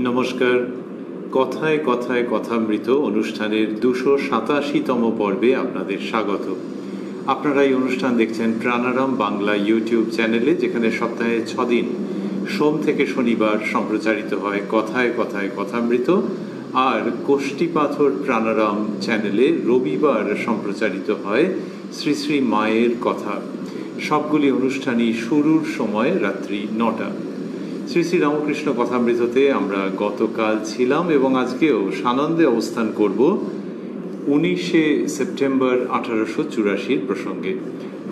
নমস্কার। কথায় কথায় কথামৃত অনুষ্ঠানের 287তম পর্বে আপনাদের স্বাগত। আপনারা এই অনুষ্ঠান দেখছেন প্রাণারাম বাংলা ইউটিউব চ্যানেলে, যেখানে সপ্তাহে 6 দিন সোম থেকে শনিবার সম্প্রচারিত হয় কথায় কথায় কথামৃত, আর কোষ্ঠীপাথর প্রাণারাম চ্যানেলে রবিবার সম্প্রচারিত হয় শ্রী শ্রী মায়ের কথা। সবগুলি অনুষ্ঠানই শুরুর সময় রাত্রি 9টা। শ্রী শ্রী রামকৃষ্ণ কথামৃততে আমরা গতকাল ছিলাম এবং আজকেও সানন্দে অবস্থান করব 19শে সেপ্টেম্বর 1884 প্রসঙ্গে।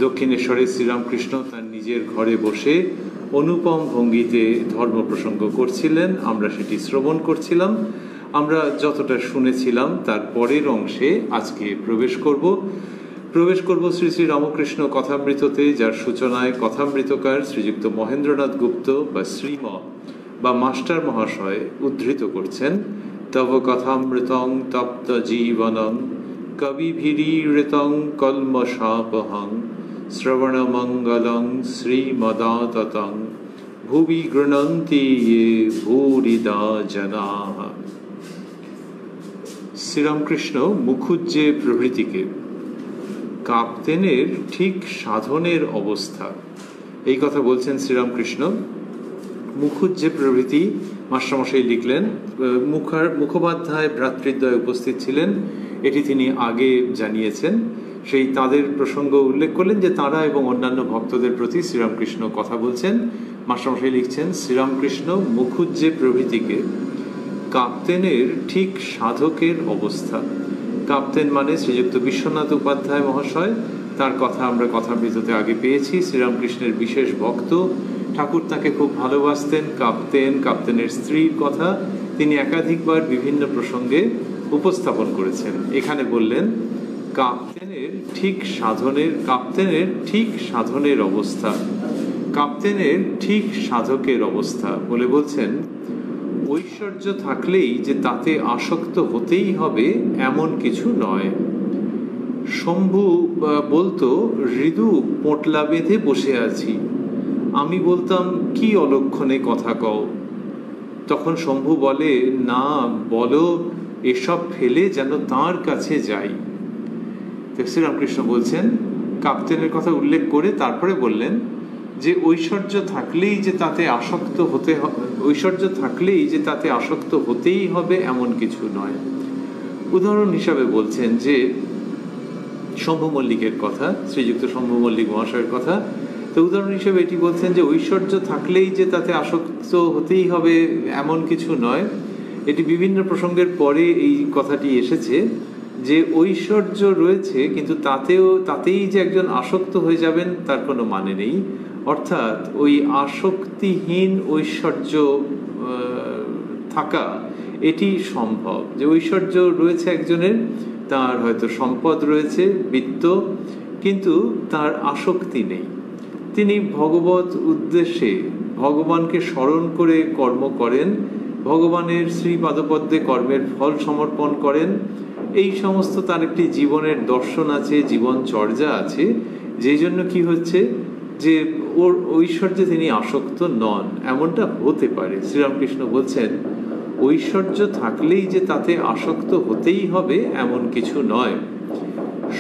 দক্ষিণেশ্বরে শ্রীরামকৃষ্ণ তার নিজের ঘরে বসে অনুপম ভঙ্গিতে ধর্ম প্রসঙ্গ করছিলেন, আমরা সেটি শ্রবণ করছিলাম। আমরা যতটা শুনেছিলাম তার পরের অংশে আজকে প্রবেশ করব শ্রী শ্রী রামকৃষ্ণ কথামৃততে, যার সূচনায় কথামৃতকার শ্রীযুক্ত মহেন্দ্রনাথ গুপ্ত বা শ্রীম বা মাস্টার মহাশয় উদ্ধৃত করছেন, তব কথামৃতং তপ্ত জীবনং কবিভিরীড়িতং কল্মষাপহং শ্রবণমঙ্গলং শ্রীমদাততং ভুবি গৃণন্তি ইয়ে ভূরিদা জনাঃ। শ্রীরামকৃষ্ণ মুখুজ্জে প্রভৃতিকে কাপ্তেনের ঠিক সাধনের অবস্থা, এই কথা বলছেন শ্রীরামকৃষ্ণ। মুখুজ্জে প্রভৃতি মাস্টারমশাই লিখলেন, মুখোপাধ্যায় ভ্রাতৃদ্বয় উপস্থিত ছিলেন, এটি তিনি আগে জানিয়েছেন। সেই তাদের প্রসঙ্গ উল্লেখ করলেন যে তারা এবং অন্যান্য ভক্তদের প্রতি শ্রীরামকৃষ্ণ কথা বলছেন। মাস্টারমশাই লিখছেন, শ্রীরামকৃষ্ণ মুখুজ্জে প্রভৃতিকে কাপ্তেনের ঠিক সাধকের অবস্থা। কাপ্তেন মানে শ্রীযুক্ত বিশ্বনাথ উপাধ্যায় মহাশয়, তার কথা আমরা কথামৃততে আগে পেয়েছি। শ্রীরামকৃষ্ণের বিশেষ ভক্ত, ঠাকুর তাকে খুব ভালোবাসতেন। কাপ্তেনের স্ত্রীর কথা তিনি একাধিকবার বিভিন্ন প্রসঙ্গে উপস্থাপন করেছেন। এখানে বললেন কাপ্তেনের ঠিক সাধনের অবস্থা, কাপ্তেনের ঠিক সাধকের অবস্থা বলে বলছেন, ঐশ্বর্য থাকলেই যে তাতে আসক্ত হতেই হবে এমন কিছু নয়। শম্ভু বলতো, হৃদু পোঁটলা বেঁধে বসে আছি, আমি বলতাম কি অলক্ষণে কথা কও। তখন শম্ভু বলে, না বলো, এসব ফেলে যেন তাঁর কাছে যাই। শ্রীরামকৃষ্ণ বলছেন, কাপ্তেনের কথা উল্লেখ করে তারপরে বললেন যে ঐশ্বর্য থাকলেই যে তাতে আসক্ত হতেই হবে এমন কিছু নয়। উদাহরণ হিসাবে বলছেন যে শম্ভু মল্লিকের কথা, শ্রীযুক্ত শম্ভু মল্লিক মহাশয়ের কথা। তো উদাহরণ হিসেবে এটি বলছেন যে ঐশ্বর্য থাকলেই যে তাতে আসক্ত হতেই হবে এমন কিছু নয়। এটি বিভিন্ন প্রসঙ্গের পরে এই কথাটি এসেছে যে ঐশ্বর্য রয়েছে, কিন্তু তাতেই যে একজন আসক্ত হয়ে যাবেন তার কোনো মানে নেই। অর্থাৎ ওই আসক্তিহীন ঐশ্বর্য থাকা এটি সম্ভব। যে ঐশ্বর্য রয়েছে একজনের, তার হয়তো সম্পদ রয়েছে, বিত্ত, কিন্তু তার আসক্তি নেই। তিনি ভগবত উদ্দেশ্যে ভগবানকে স্মরণ করে কর্ম করেন, ভগবানের শ্রীপাদপদ্মে কর্মের ফল সমর্পণ করেন। এই সমস্ত তার একটি জীবনের দর্শন আছে, জীবন চর্যা আছে, যেই জন্য কি হচ্ছে যে ওর ঐশ্বর্যে তিনি আসক্ত নন, এমনটা হতে পারে। শ্রীরামকৃষ্ণ বলছেন ঐশ্বর্য থাকলেই যে তাতে আসক্ত হতেই হবে এমন কিছু নয়।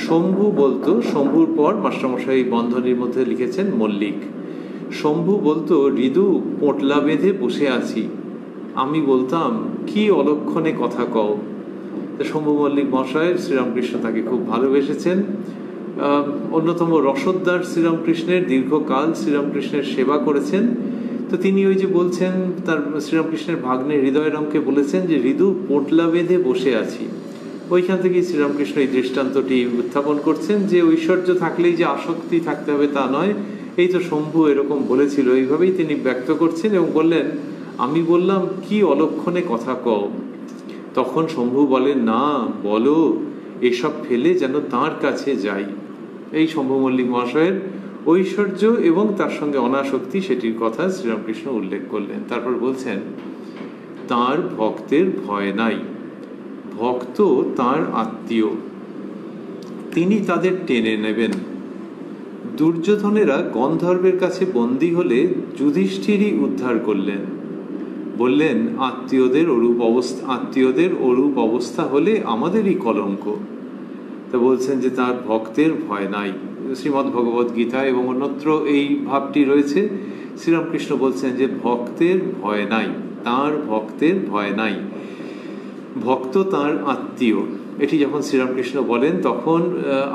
শম্ভু বলতো, শম্ভুর পর মাস্টারমশাই বন্ধনীর মধ্যে লিখেছেন মল্লিক, শম্ভু বলতো হৃদু পোঁটলা বেঁধে বসে আছি, আমি বলতাম কি অলক্ষণে কথা কও। শম্ভু মল্লিক মহাশয়, শ্রীরামকৃষ্ণ তাকে খুব ভালোবেসেছেন। অন্যতম রসদ্দার শ্রীরামকৃষ্ণের, দীর্ঘকাল শ্রীরামকৃষ্ণের সেবা করেছেন। তো তিনি ওই যে বলছেন, তার শ্রীরামকৃষ্ণের ভাগ্নে হৃদয়রামকে বলেছেন যে হৃদু পোঁটলা বেঁধে বসে আছি। ওইখান থেকে শ্রীরামকৃষ্ণ এই দৃষ্টান্তটি উত্থাপন করছেন যে ঐশ্বর্য থাকলেই যে আসক্তি থাকতে হবে তা নয়। এই তো শম্ভু এরকম বলেছিল, এইভাবেই তিনি ব্যক্ত করছেন এবং বললেন, আমি বললাম কি অলক্ষণে কথা কও। তখন শম্ভু বলেন, না বলো, এসব ফেলে যেন তাঁর কাছে যাই। এই শম্ভু মল্লিক মহাশয়ের ঐশ্বর্য এবং তার সঙ্গে অনাসক্তি, সেটির কথা শ্রীরামকৃষ্ণ উল্লেখ করলেন। তারপর বলছেন, তাঁর ভক্তের ভয় নাই, ভক্ত তাঁর আত্মীয়, তিনি তাদের টেনে নেবেন। দুর্যোধনেরা গন্ধর্বের কাছে বন্দী হলে যুধিষ্ঠিরই উদ্ধার করলেন। বললেন, আত্মীয়দের অরূপ অবস্থা হলে আমাদেরই কলঙ্ক। তা বলছেন যে তার ভক্তের ভয় নাই। শ্রীমদ্ ভগবদ গীতা এবং অন্যত্র এই ভাবটি রয়েছে। শ্রীরামকৃষ্ণ বলছেন যে ভক্তের ভয় নাই, তার ভক্তের ভয় নাই, ভক্ত তার আত্মীয়। এটি যখন শ্রীরামকৃষ্ণ বলেন তখন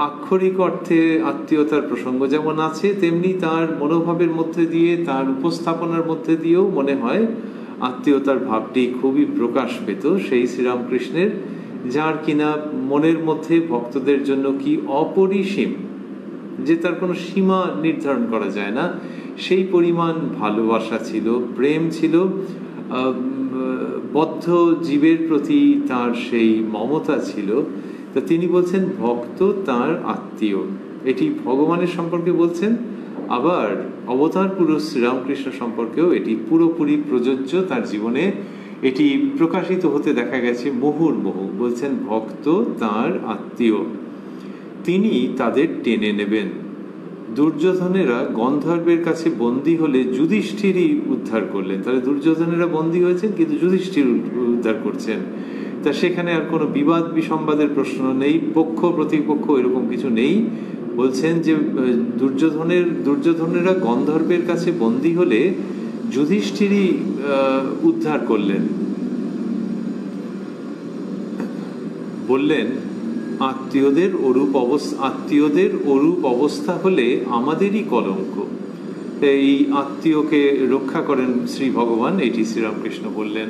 আক্ষরিক অর্থে আত্মীয়তার প্রসঙ্গ যেমন আছে, তেমনি তার মনোভাবের মধ্যে দিয়ে, তার উপস্থাপনার মধ্যে দিয়েও মনে হয় আত্মীয়তার ভাবটি খুবই প্রকাশ পেত সেই শ্রীরামকৃষ্ণের, যার কিনা মনের মধ্যে ভক্তদের জন্য কি অপরিসীম, যে তার কোনো সীমা নির্ধারণ করা যায় না, সেই পরিমাণ ভালোবাসা ছিল, প্রেম ছিল, বদ্ধ জীবের প্রতি তার সেই মমতা ছিল। তা তিনি বলছেন ভক্ত তার আত্মীয়, এটি ভগবানের সম্পর্কে বলছেন। আবার অবতার পুরুষ শ্রীরামকৃষ্ণ সম্পর্কেও এটি পুরোপুরি প্রযোজ্য। তার জীবনে এটি প্রকাশিত হতে দেখা গেছে মুহুর্মুহু। বলছেন ভক্ত তার আত্মীয়, তিনি তাদের টেনে নেবেন। দুর্যোধনেরা গন্ধর্বের কাছে বন্দী হলে যুধিষ্ঠিরই উদ্ধার করলেন। তাহলে দুর্যোধনেরা বন্দী হয়েছেন, কিন্তু যুধিষ্ঠির উদ্ধার করছেন। তা সেখানে আর কোনো বিবাদ বিসম্বাদের প্রশ্ন নেই, পক্ষ প্রতিপক্ষ এরকম কিছু নেই। বলছেন যে দুর্যোধনেরা গন্ধর্বের কাছে বন্দী হলে যুধিষ্ঠিরই উদ্ধার করলেন। বললেন আত্মীয়দের অরূপ অবস্থা হলে আমাদেরই কলঙ্ক। এই আত্মীয়কে রক্ষা করেন শ্রী ভগবান, এটি শ্রীরামকৃষ্ণ বললেন।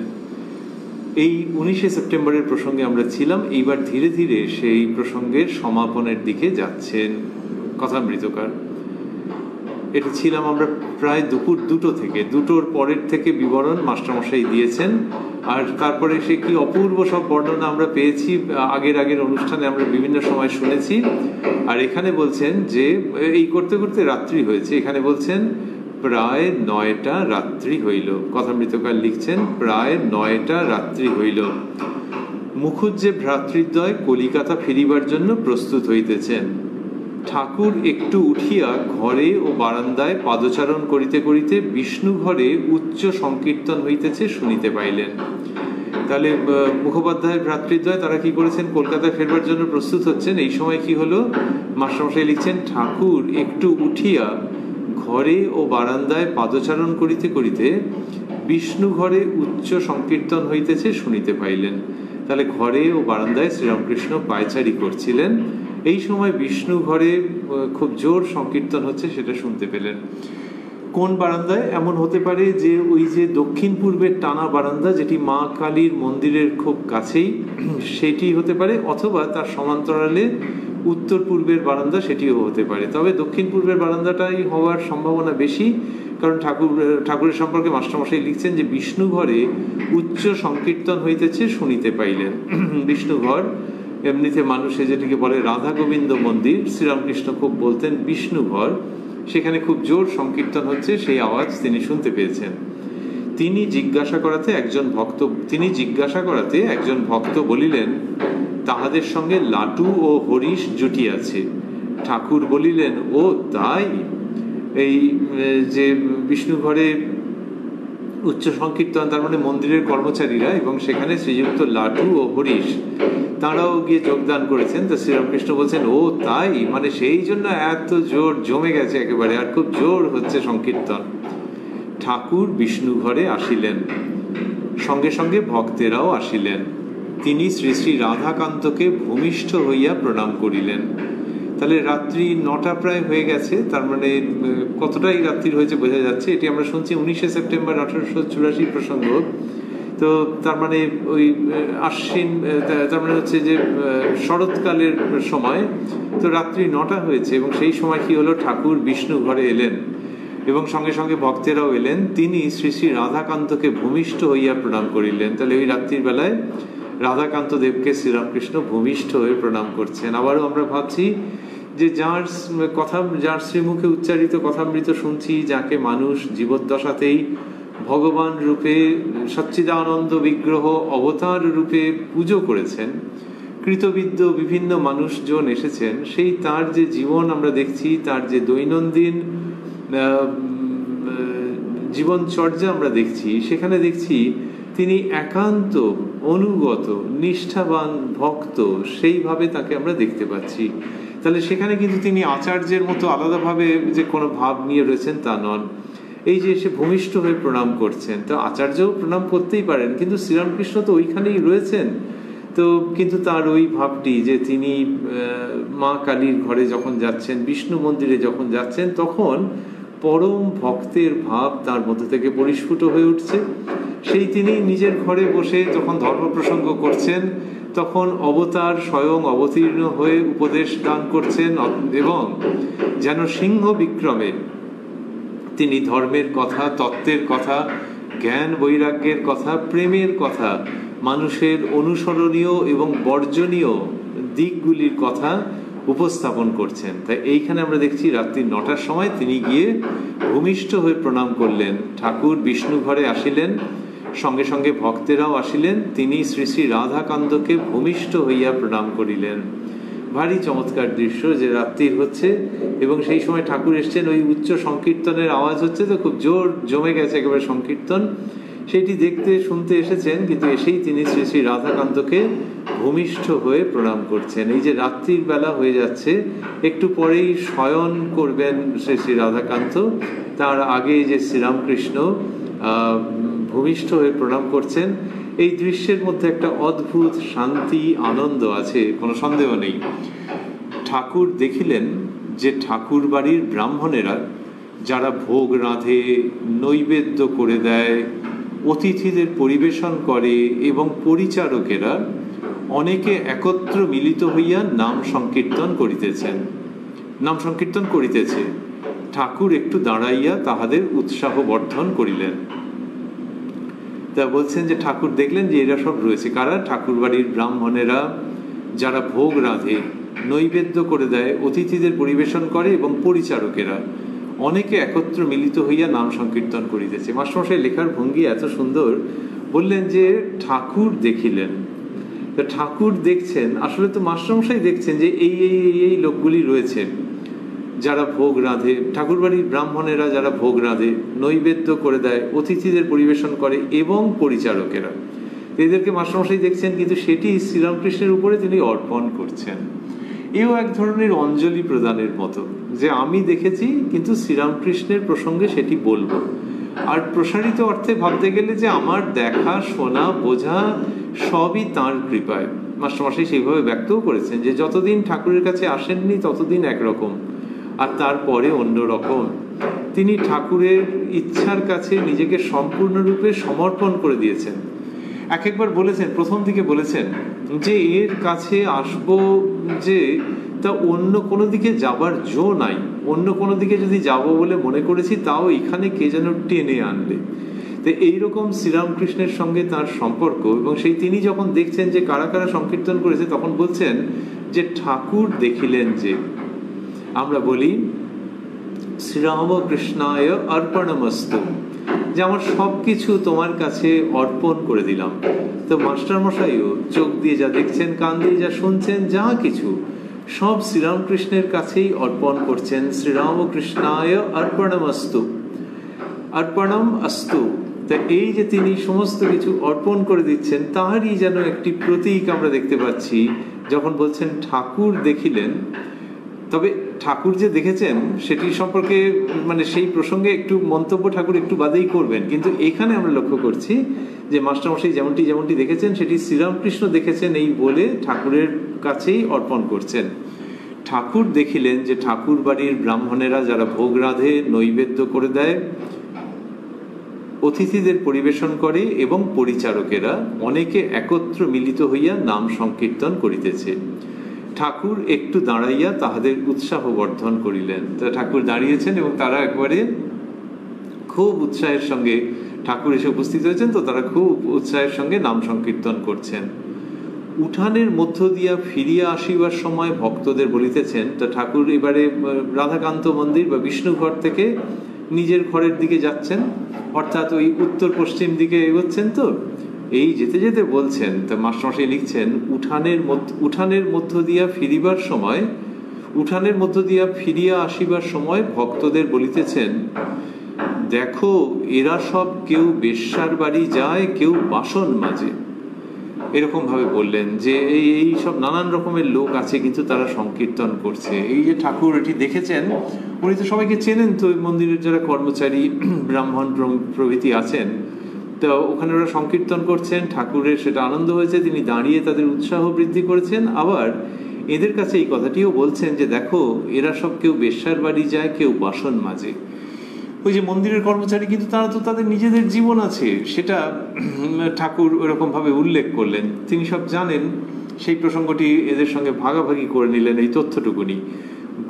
এই 19শে সেপ্টেম্বরের প্রসঙ্গে আমরা ছিলাম। এইবার ধীরে ধীরে সেই প্রসঙ্গের সমাপনের দিকে যাচ্ছেন কথামৃতকার। এটা ছিলাম আমরা প্রায় দুপুর 2টো থেকে, 2টোর পরের থেকে বিবরণ মাস্টারমশাই দিয়েছেন। আর তারপরে সে কি অপূর্ব সব বর্ণনা আমরা পেয়েছি, আগের অনুষ্ঠানে আমরা বিভিন্ন সময় শুনেছি। আর এখানে বলছেন যে এই করতে করতে রাত্রি হয়েছে। এখানে বলছেন প্রায় 9টা রাত্রি হইল। কথামৃতকার লিখছেন প্রায় 9টা রাত্রি হইল। মুখুজ্জে ভ্রাতৃদ্বয় কলিকাতা ফিরিবার জন্য প্রস্তুত হইতেছেন। ঠাকুর একটু উঠিয়া ঘরে ও বারান্দায় পাদচারণ করিতে করিতে বিষ্ণু ঘরে উচ্চ সংকীর্তন হইতেছে শুনিতে পাইলেন। তাহলে মুখোপাধ্যায়ের ভ্রাতৃদ্বয় তারা কি করেছেন? কলকাতায় ফেরবার জন্য প্রস্তুত হচ্ছেন। এই সময় কি হলো? মাস্টারমশাই লিখছেন ঠাকুর একটু উঠিয়া ঘরে ও বারান্দায় পাদচারণ করিতে করিতে বিষ্ণু ঘরে উচ্চ সংকীর্তন হইতেছে শুনিতে পাইলেন। তাহলে ঘরে ও বারান্দায় শ্রীরামকৃষ্ণ পায়চারি করছিলেন। এই সময় বিষ্ণু ঘরে খুব জোর সংকীর্তন হচ্ছে, সেটা শুনতে পেলেন। কোন বারান্দায়? এমন হতে পারে যে ওই যে দক্ষিণ পূর্বের টানা বারান্দা, যেটি মা কালীর মন্দিরের খুব কাছেই, সেটি হতে পারে, অথবা তার সমান্তরালে উত্তর পূর্বের বারান্দা, সেটিও হতে পারে। তবে দক্ষিণ পূর্বের বারান্দাটাই হওয়ার সম্ভাবনা বেশি, কারণ ঠাকুরের সম্পর্কে মাস্টারমশাই লিখছেন যে বিষ্ণু ঘরে উচ্চ সংকীর্তন হইতেছে শুনিতে পাইলেন। বিষ্ণু ঘর এমনিতে মানুষে যেটিকে বলে রাধা গোবিন্দ মন্দির, শ্রীরামকৃষ্ণ খুব বলতেন বিষ্ণু ঘর। সেখানে খুব জোর সংকীর্তন হচ্ছে, সেই আওয়াজ তিনি শুনতে পেয়েছেন। তিনি জিজ্ঞাসা করাতে একজন ভক্ত বলিলেন তাহাদের সঙ্গে লাটু ও হরিশ জুটিয়াছে। ঠাকুর বলিলেন ও তাই? এই যে বিষ্ণু ঘরে উচ্চ সংকীর্তন, তার মানে মন্দিরের কর্মচারীরা, এবং সেখানে শ্রীযুক্ত লাটু ও হরিশ তাঁরাও গিয়ে যোগদান করেছেন। তো শ্রীরামকৃষ্ণ বলছেন ও তাই, মানে সেই জন্য এত জোর জমে গেছে একেবারে, আর খুব জোর হচ্ছে সংকীর্তন। ঠাকুর বিষ্ণু ঘরে আসিলেন, সঙ্গে সঙ্গে ভক্তেরাও আসিলেন। তিনি শ্রী শ্রী রাধাকান্তকে ভূমিষ্ঠ হইয়া প্রণাম করিলেন। তাহলে রাত্রি 9টা প্রায় হয়ে গেছে। তার মানে কতটাই রাত্রি হয়েছে বোঝা যাচ্ছে। এটি আমরা শুনছি 19শে সেপ্টেম্বর 1884 প্রসঙ্গ। তো তার মানে ওই আশ্বিন, তার মানে হচ্ছে যে শরৎকালের সময়। তো রাত্রি 9টা হয়েছে, এবং সেই সময় কি হলো? ঠাকুর বিষ্ণু ঘরে এলেন এবং সঙ্গে সঙ্গে ভক্তেরাও এলেন। তিনি শ্রী শ্রী রাধাকান্তকে ভূমিষ্ঠ হইয়া প্রণাম করিলেন। তাহলে ওই রাত্রির বেলায় রাধাকান্ত দেবকে শ্রীরামকৃষ্ণ ভূমিষ্ঠ হয়ে প্রণাম করছেন। আবারও আমরা ভাবছি যে যার শ্রীমুখে উচ্চারিত কথামৃত শুনছি, যাকে মানুষ জীবদ্দশাতেই ভগবান রূপে, সচ্চিদানন্দ বিগ্রহ অবতার রূপে পুজো করেছেন, কৃতবিদ্য বিভিন্ন মানুষজন এসেছেন, সেই তার যে জীবন আমরা দেখছি, তার যে দৈনন্দিন জীবনচর্যা আমরা দেখছি, সেখানে দেখছি তিনি একান্ত অনুগত নিষ্ঠাবান ভক্ত, সেইভাবে তাকে আমরা দেখতে পাচ্ছি। তাহলে সেখানে কিন্তু তিনি আচার্যের মতো আলাদাভাবে যে কোনো ভাব নিয়ে রয়েছেন তা নন। এই যে এসে ভূমিষ্ঠ হয়ে প্রণাম করছেন, তো আচার্যও প্রণাম করতেই পারেন, কিন্তু শ্রীরামকৃষ্ণ তো ওইখানেই রয়েছেন। তো কিন্তু তার ওই ভাবটি যে তিনি মা কালীর ঘরে যখন যাচ্ছেন, বিষ্ণু মন্দিরে যখন যাচ্ছেন, তখন পরম ভক্তের ভাব তার মধ্যে থেকে পরিস্ফুট হয়ে উঠছে। সেই তিনি নিজের ঘরে বসে যখন ধর্ম প্রসঙ্গ করছেন, তখন অবতার স্বয়ং অবতীর্ণ হয়ে উপদেশ দান করছেন, এবং যেন সিংহ বিক্রমে তিনি ধর্মের কথা, তত্ত্বের কথা, জ্ঞান বৈরাগ্যের কথা, প্রেমের কথা, মানুষের অনুসরণীয় এবং বর্জনীয় দিকগুলির কথা উপস্থাপন করছেন। তাই এইখানে আমরা দেখছি রাত্রি 9টার সময় তিনি গিয়ে ভূমিষ্ঠ হয়ে প্রণাম করলেন। ঠাকুর বিষ্ণু ঘরে আসিলেন, সঙ্গে সঙ্গে ভক্তেরাও আসিলেন। তিনি শ্রী শ্রী রাধাকান্তকে ভূমিষ্ঠ হইয়া প্রণাম করিলেন। ভারী চমৎকার দৃশ্য যে রাত্রির হচ্ছে এবং সেই সময় ঠাকুর এসছেন, ওই উচ্চ সংকীর্তনের আওয়াজ হচ্ছে, তো খুব জোর জমে গেছে একেবারে সংকীর্তন, সেইটি দেখতে শুনতে এসেছেন। কিন্তু এসেই তিনি শ্রী শ্রী রাধাকান্তকে ভূমিষ্ঠ হয়ে প্রণাম করছেন। এই যে রাত্রির বেলা হয়ে যাচ্ছে, একটু পরেই শয়ন করবেন শ্রী শ্রী রাধাকান্ত, তার আগে যে শ্রীরামকৃষ্ণ ভূমিষ্ঠ হয়ে প্রণাম করছেন, এই দৃশ্যের মধ্যে একটা অদ্ভুত শান্তি আনন্দ আছে, কোনো সন্দেহ নেই। ঠাকুর দেখিলেন যে ঠাকুর বাড়ির ব্রাহ্মণেরা যারা ভোগ রাঁধে, নৈবেদ্য করে দেয়, অতিথিদের পরিবেশন করে এবং পরিচারকেরা অনেকে একত্র মিলিত হইয়া নাম সংকীর্তন করিতেছেন, নাম সংকীর্তন করিতেছে। ঠাকুর একটু দাঁড়াইয়া তাহাদের উৎসাহ বর্ধন করিলেন। তা বলছেন যে ঠাকুর দেখলেন যে এরা সব রয়েছে কারা? ঠাকুর বাড়ির ব্রাহ্মণেরা যারা ভোগ রাঁধে, নৈবেদ্য করে দেয়, অতিথিদের পরিবেশন করে এবং পরিচারকেরা অনেকে একত্র মিলিত হইয়া নাম সংকীর্তন করিতেছে। মাস্টারমশাই লেখার ভঙ্গি এত সুন্দর, বললেন যে ঠাকুর দেখিলেন। ঠাকুর দেখছেন, আসলে তো মাস্টারমশাই দেখছেন যে এই এই এই লোকগুলি রয়েছে যারা ভোগ রাঁধে, ঠাকুর বাড়ির ব্রাহ্মণেরা যারা ভোগ রাঁধে, নৈবেদ্য করে দেয়, অতিথিদের পরিবেশন করে এবং পরিচারকেরা, এদেরকে মাস্টারমশাই দেখছেন, কিন্তু সেটি শ্রীরামকৃষ্ণের উপরে তিনি অর্পণ করছেন। এও এক ধরনের অঞ্জলি প্রদানের মতো, যে আমি দেখেছি কিন্তু শ্রীরামকৃষ্ণের প্রসঙ্গে সেটি বলবো। আর প্রসারিত অর্থে ভাবতে গেলে যে আমার দেখা, শোনা, বোঝা সবই তাঁর কৃপায়। মাস্টারমশাই সেইভাবে ব্যক্তও করেছেন যে যতদিন ঠাকুরের কাছে আসেননি ততদিন একরকম, আর তারপরে অন্যরকম। তিনি ঠাকুরের ইচ্ছার কাছে নিজেকে সম্পূর্ণরূপে সমর্পণ করে দিয়েছেন। একবার বলেছেন, প্রথম দিকে বলেছেন যে এর কাছে আসবো যে তা অন্য কোনো দিকে যাবার জো নাই, অন্য কোনো দিকে যদি যাব বলে মনে করেছি তাও এখানে কে যেন টেনে আনবে। তো এইরকম শ্রীরামকৃষ্ণের সঙ্গে তার সম্পর্ক, এবং সেই তিনি যখন দেখছেন যে কারা কারা সংকীর্তন করেছে, তখন বলছেন যে ঠাকুর দেখিলেন যে, আমরা বলি শ্রীরামকৃষ্ণায় অর্পণমস্তু, যে আমার সবকিছু তোমার কাছে অর্পণ করে দিলাম। তো মাস্টারমশাইও চোখ দিয়ে যা দেখছেন, কান দিয়ে যা শুনছেন, যা কিছু সব শ্রীরামকৃষ্ণের কাছেই অর্পণ করছেন। শ্রীরামকৃষ্ণায় অর্পণমস্তু, অর্পণম অস্তু। তা এই যে তিনি সমস্ত কিছু অর্পণ করে দিচ্ছেন, তাহারই যেন একটি প্রতীক আমরা দেখতে পাচ্ছি যখন বলছেন ঠাকুর দেখিলেন। তবে ঠাকুর যে দেখেছেন সেটি সম্পর্কে মানে সেই প্রসঙ্গে একটু মন্তব্য ঠাকুর একটু বাদেই করবেন, কিন্তু এখানে আমরা লক্ষ্য করছি যে মাস্টারমশাই যেমনটি দেখেছেন সেটি শ্রীরামকৃষ্ণ দেখেছেন, এই বলে ঠাকুরের কাছেই অর্পণ করছেন। ঠাকুর দেখিলেন যে ঠাকুর বাড়ির ব্রাহ্মণেরা যারা ভোগ রাঁধে, নৈবেদ্য করে দেয়, অতিথিদের পরিবেশন করে এবং পরিচারকেরা অনেকে একত্র মিলিত হইয়া নাম সংকীর্তন করিতেছে। ঠাকুর একটু দাঁড়াইয়া তাহাদের উৎসাহ বর্ধন করিলেন। ঠাকুর দাঁড়িয়েছেন এবং তারা একবারে খুব উৎসাহের সঙ্গে, ঠাকুর এসে উপস্থিত হয়েছেন, তো তারা খুব উৎসাহের সঙ্গে নাম সংকীর্তন করছেন। উঠানের মধ্য দিয়া ফিরিয়া আসিবার সময় ভক্তদের বলিতেছেন, তা ঠাকুর এবারে রাধাকান্ত মন্দির বা বিষ্ণুঘর থেকে নিজের ঘরের দিকে যাচ্ছেন, অর্থাৎ ওই উত্তর পশ্চিম দিকে এগোচ্ছেন। তো এই যেতে যেতে বলছেন, তা মাস্টারমশাই লিখছেন, উঠানের মধ্য দিয়া ফিরিবার সময়, উঠানের মধ্য দিয়া ফিরিয়া আসিবার সময় ভক্তদের বলিতেছেন, দেখো এরা সব কেউ বেশ্যার বাড়ি যায়, কেউ বাসন মাজে। এরকম ভাবে বললেন যে এই সব নানান রকমের লোক আছে, কিন্তু তারা সংকীর্তন করছে। এই যে ঠাকুর এটি দেখেছেন, উনি তো সবাইকে চেনেন, তো ওই মন্দিরের যারা কর্মচারী ব্রাহ্মণ প্রভৃতি আছেন, তো ওখানে ওরা সংকীর্তন করছেন, ঠাকুরের সেটা আনন্দ হয়েছে, তিনি দাঁড়িয়ে তাদের উৎসাহ বৃদ্ধি করেছেন। আবার এদের কাছে এই কথাটিও বলছেন যে দেখো এরা সব কেউ বেশ্যার বাড়ি যায়, কেউ বাসন মাজে। ওই যে মন্দিরের কর্মচারী, কিন্তু তারা তো তাদের নিজেদের জীবন আছে, সেটা ঠাকুর ওরকম ভাবে উল্লেখ করলেন। তিনি সব জানেন, সেই প্রসঙ্গটি এদের সঙ্গে ভাগাভাগি করে নিলেন এই তথ্যটুকুনি।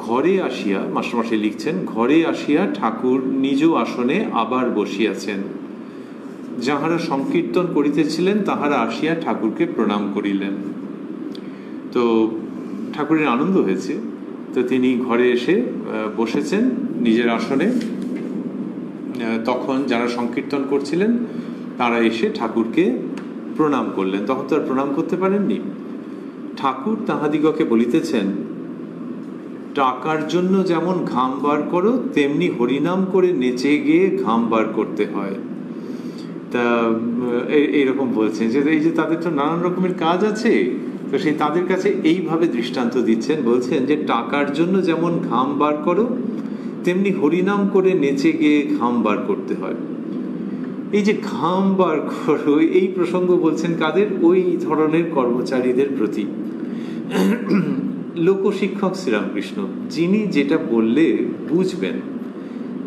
ঘরে আসিয়া, মাস্টারমশাই লিখছেন, ঘরে আসিয়া ঠাকুর নিজ আসনে আবার বসিয়াছেন। যাহারা সংকীর্তন করিতেছিলেন তাহারা আসিয়া ঠাকুরকে প্রণাম করিলেন। তো ঠাকুরের আনন্দ হয়েছে, তো তিনি ঘরে এসে বসেছেন নিজের আসনে। তখন যারা সংকীর্তন করছিলেন তারা এসে ঠাকুরকে প্রণাম করলেন। তখন তো আর প্রণাম করতে পারেননি। ঠাকুর তাহাদিগকে বলিতেছেন, টাকার জন্য যেমন ঘাম বার করো, তেমনি হরিনাম করে নেচে গিয়ে ঘাম বার করতে হয়। তা এইরকম বলছেন যে এই যে তাদের তো নানান রকমের কাজ আছে, তো সেই তাদের কাছে এইভাবে দৃষ্টান্ত দিচ্ছেন, বলছেন যে টাকার জন্য যেমন ঘাম বার করো, তেমনি হরিনাম করে নেচে গিয়ে ঘাম বার করতে হয়। এই যে ঘাম বার করো, এই প্রসঙ্গ বলছেন কাদের? ওই ধরনের কর্মচারীদের প্রতি। লোকশিক্ষক শ্রীরামকৃষ্ণ, যিনি যেটা বললে বুঝবেন,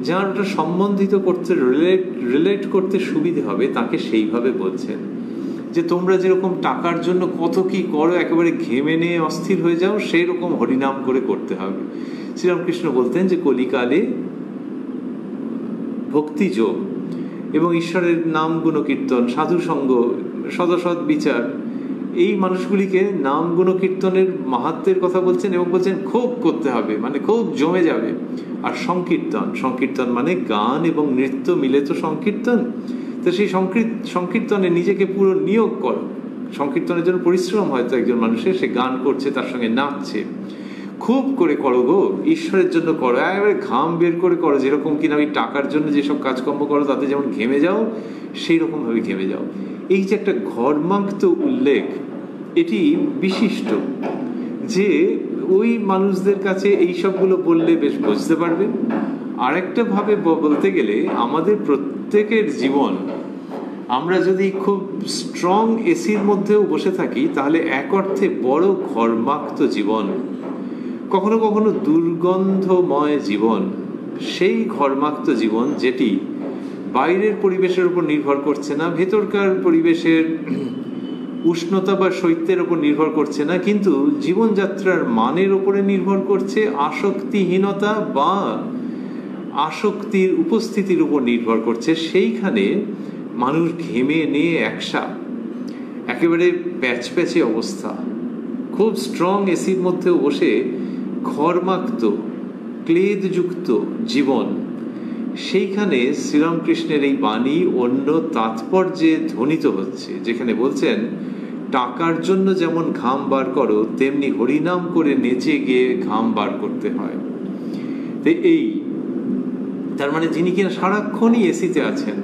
যার ওটা সম্বন্ধিত করতে রিলেট করতে সুবিধে হবে, তাকে সেইভাবে বলছেন যে তোমরা যেরকম টাকার জন্য কত কি করো, একেবারে ঘেমে নিয়ে অস্থির হয়ে যাও, সেই রকম হরিনাম করে করতে হবে। শ্রীরামকৃষ্ণ বলতেন যে কলিকালে ভক্তিযোগ এবং ঈশ্বরের নাম গুণকীর্তন, সাধু সঙ্গ, সদসৎ বিচার, এই মানুষগুলিকে নাম গুণকীর্তনের মাহাত্ম্যের কথা বলছেন এবং বলছেন খুব করতে হবে, মানে খুব জমে যাবে। আর সংকীর্তন মানে গান এবং নৃত্য মিলে তো সংকীর্তন। তো সেই সংকীর্তনে নিজেকে পুরো নিয়োগ করো। সংকীর্তনের জন্য পরিশ্রম হয়তো একজন মানুষের, সে গান করছে, তার সঙ্গে নাচছে, খুব করে করো গো, ঈশ্বরের জন্য করো, একেবারে ঘাম বের করে করো, যেরকম কিনা ওই টাকার জন্য যেসব কাজকর্ম করো তাতে যেমন ঘেমে যাও, সেই রকম ভাবে ঘেমে যাও। এই যে একটা ঘর্মাক্ত উল্লেখ, এটি বিশিষ্ট, যে ওই মানুষদের কাছে এই সবগুলো বললে বেশ বুঝতে পারবেন। আরেকটা ভাবে বলতে গেলে আমাদের প্রত্যেকের জীবন, আমরা যদি খুব স্ট্রং এসির মধ্যেও বসে থাকি, তাহলে এক অর্থে বড় ঘর্মাক্ত জীবন, কখনো কখনো দুর্গন্ধময় জীবন। সেই ঘর্মাক্ত জীবন যেটি বাইরের পরিবেশের উপর নির্ভর করছে না, ভেতরকার পরিবেশের উষ্ণতা বা শৈত্যের উপর নির্ভর করছে না, কিন্তু জীবনযাত্রার মানের উপরে নির্ভর করছে, আসক্তিহীনতা বা আসক্তির উপস্থিতির উপর নির্ভর করছে। সেইখানে মানুষ ঘেমে নিয়ে একসা, একেবারে প্যাচপ্যাচে অবস্থা, খুব স্ট্রং এসির মধ্যেও বসে ঘর্মাক্ত ক্লেদযুক্ত জীবন। সেইখানে শ্রীরামকৃষ্ণের এই বাণী অন্য তাৎপর্যে ধ্বনিত হচ্ছে, যেখানে বলছেন টাকার জন্য যেমন ঘাম বার করো, তেমনি হরিনাম করে নেচে গিয়ে ঘাম বার করতে হয়। এই তার মানে যিনি কিনা সারাক্ষণই এসিতে আছেন,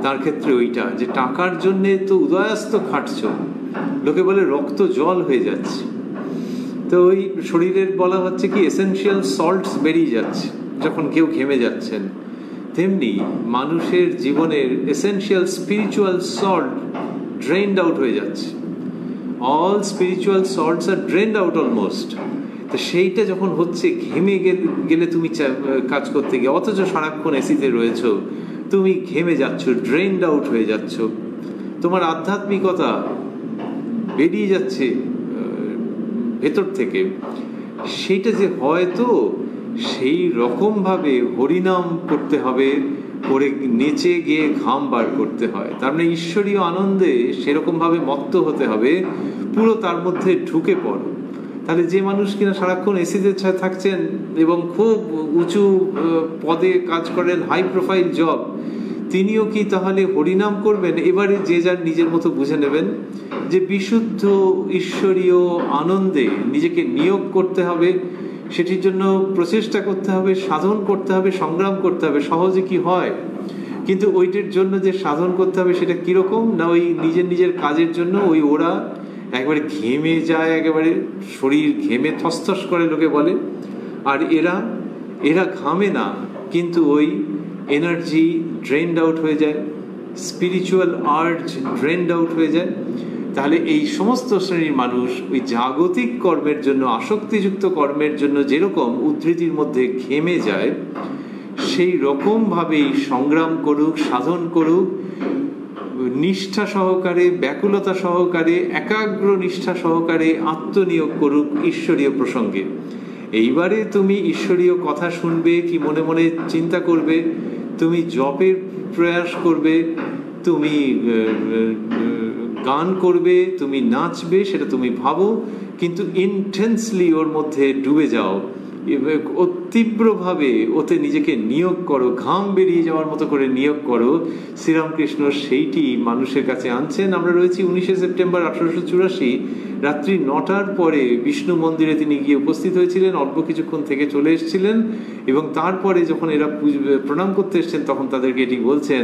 তার ক্ষেত্রে ওইটা যে টাকার জন্য তো উদয়াস্ত খাটছ, লোকে বলে রক্ত জল হয়ে যাচ্ছে, তো ওই শরীরের বলা হচ্ছে কি এসেনশিয়াল সল্টস বেরিয়ে যাচ্ছে যখন কেউ ঘেমে যাচ্ছেন। তেমনি মানুষের জীবনের essential spiritual salt drained out হয়ে যাচ্ছে। অল স্পিরিচুয়াল সল্টস আর ড্রেনড আউট অলমোস্ট। তো সেইটা যখন হচ্ছে, ঘেমে গেলে তুমি কাজ করতে গিয়ে, অথচ সারাক্ষণ এসিতে রয়েছ, তুমি ঘেমে যাচ্ছ, ড্রেনড আউট হয়ে যাচ্ছ, তোমার আধ্যাত্মিকতা বেরিয়ে যাচ্ছে ভেতর থেকে, সেইটা যে হয়তো সেই রকম ভাবে হরিনাম করতে হবে, করে নেচে গিয়ে ঘাম বার করতে হয়। তার মানে ঈশ্বরীয় আনন্দে সেরকম ভাবে মত্ত হতে হবে, পুরো তার মধ্যে ঢুকে পড়ো। তাহলে যে মানুষ কিনা সারাক্ষণ এসিতে থাকছেন এবং খুব উঁচু পদে কাজ করেন, হাই প্রোফাইল জব, তিনিও কি তাহলে হরিনাম করবেন? এবারে যে যার নিজের মতো বুঝে নেবেন যে বিশুদ্ধ ঈশ্বরীয় আনন্দে নিজেকে নিয়োগ করতে হবে, সেটির জন্য প্রচেষ্টা করতে হবে, সাধন করতে হবে, সংগ্রাম করতে হবে। সহজে কি হয়? কিন্তু ওইটার জন্য যে সাধন করতে হবে সেটা কিরকম না, ওই নিজের নিজের কাজের জন্য ওরা একবারে ঘেমে যায়, একেবারে শরীর ঘেমে থসথস করে লোকে বলে। আর এরা ঘামে না, কিন্তু ওই এনার্জি ড্রেনড আউট হয়ে যায়, স্পিরিচুয়াল আর্জ ড্রেনড আউট হয়ে যায়। তাহলে এই সমস্ত শ্রেণীর মানুষ ওই জাগতিক কর্মের জন্য, আসক্তিযুক্ত কর্মের জন্য যেরকম উদ্ধৃতির মধ্যে ঘেমে যায়, সেই রকমভাবেই সংগ্রাম করুক, সাধন করুক, নিষ্ঠা সহকারে, ব্যাকুলতা সহকারে, একাগ্র নিষ্ঠা সহকারে আত্মনিয়োগ করুক ঈশ্বরীয় প্রসঙ্গে। এইবারে তুমি ঈশ্বরীয় কথা শুনবে কি মনে মনে চিন্তা করবে, তুমি জপের প্রয়াস করবে, তুমি গান করবে, তুমি নাচবে, সেটা তুমি ভাবো, কিন্তু ইন্টেন্সলি ওর মধ্যে ডুবে যাও, তীব্রভাবে ওতে নিজেকে নিয়োগ করো, ঘাম বেরিয়ে যাওয়ার মতো করে নিয়োগ করো। শ্রীরামকৃষ্ণ সেইটি মানুষের কাছে আনছেন। আমরা রয়েছি 19শে সেপ্টেম্বর 1884, রাত্রি 9টার পরে বিষ্ণু মন্দিরে তিনি গিয়ে উপস্থিত হয়েছিলেন, অল্প কিছুক্ষণ থেকে চলে এসেছিলেন, এবং তারপরে যখন এরা প্রণাম করতে এসছেন তখন তাদেরকে এটি বলছেন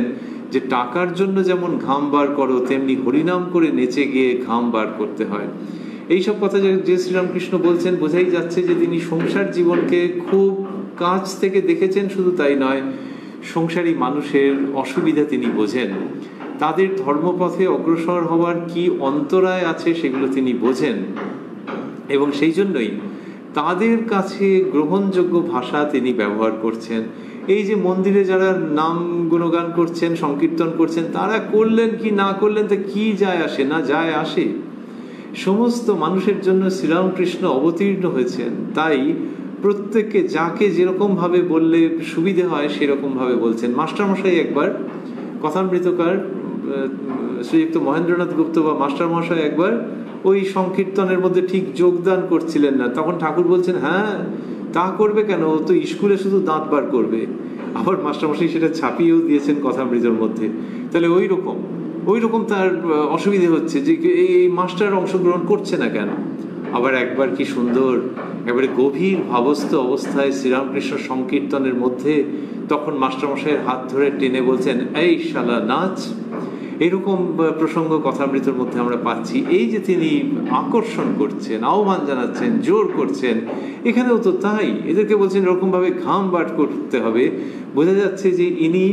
যে টাকার জন্য যেমন ঘাম বার করো, তেমনি হরিনাম করে নেচে গিয়ে ঘাম বার করতে হয়। এইসব কথা যে শ্রীরামকৃষ্ণ বলছেন, বোঝাই যাচ্ছে যে তিনি সংসার জীবনকে খুব কাছ থেকে দেখেছেন। শুধু তাই নয়, সংসারী মানুষের অসুবিধা তিনি বোঝেন, তাদের ধর্মপথে অগ্রসর হওয়ার কি অন্তরায় আছে সেগুলো তিনি বোঝেন, এবং সেই জন্যই তাদের কাছে গ্রহণযোগ্য ভাষা তিনি ব্যবহার করছেন। এই যে মন্দিরে যারা নাম গুণগান করছেন, সংকীর্তন করছেন, তারা করলেন কি না করলেন তা কি যায় আসে? না যায় আসে। সমস্ত মানুষের জন্য শ্রীরামকৃষ্ণ অবতীর্ণ হয়েছেন, তাই প্রত্যেককে যাকে যেরকম ভাবে বললে সুবিধে হয় সেরকম ভাবে বলছেন। মাস্টারমশাই একবার, কথামৃতকার শ্রীযুক্ত মহেন্দ্রনাথ গুপ্ত বা মাস্টারমশাই একবার ওই সংকীর্তনের মধ্যে ঠিক যোগদান করছিলেন না, তখন ঠাকুর বলছেন, হ্যাঁ তা করবে কেন, ও তো স্কুলে শুধু দাঁত বার করবে। আবার মাস্টারমশাই সেটা ছাপিয়েও দিয়েছেন কথামৃতর মধ্যে। তাহলে ওই রকম তার অসুবিধে হচ্ছে যে এই মাস্টার অংশগ্রহণ করছে না কেন। আবার একবার কি সুন্দর একেবারে গভীর ভাবস্থ অবস্থায় শ্রীরামকৃষ্ণ সংকীর্তনের মধ্যে তখন মাস্টারমশাইয়ের হাত ধরে টেনে বলছেন, এই শালা নাচ। এরকম প্রসঙ্গ কথামৃতের মধ্যে আমরা পাচ্ছি। এই যে তিনি আকর্ষণ করছেন, আহ্বান জানাচ্ছেন, জোর করছেন, এখানেও তো তাই। এদেরকে বলছেন এরকম ভাবে ঘাম বার করতে হবে। বোঝা যাচ্ছে যে ইনি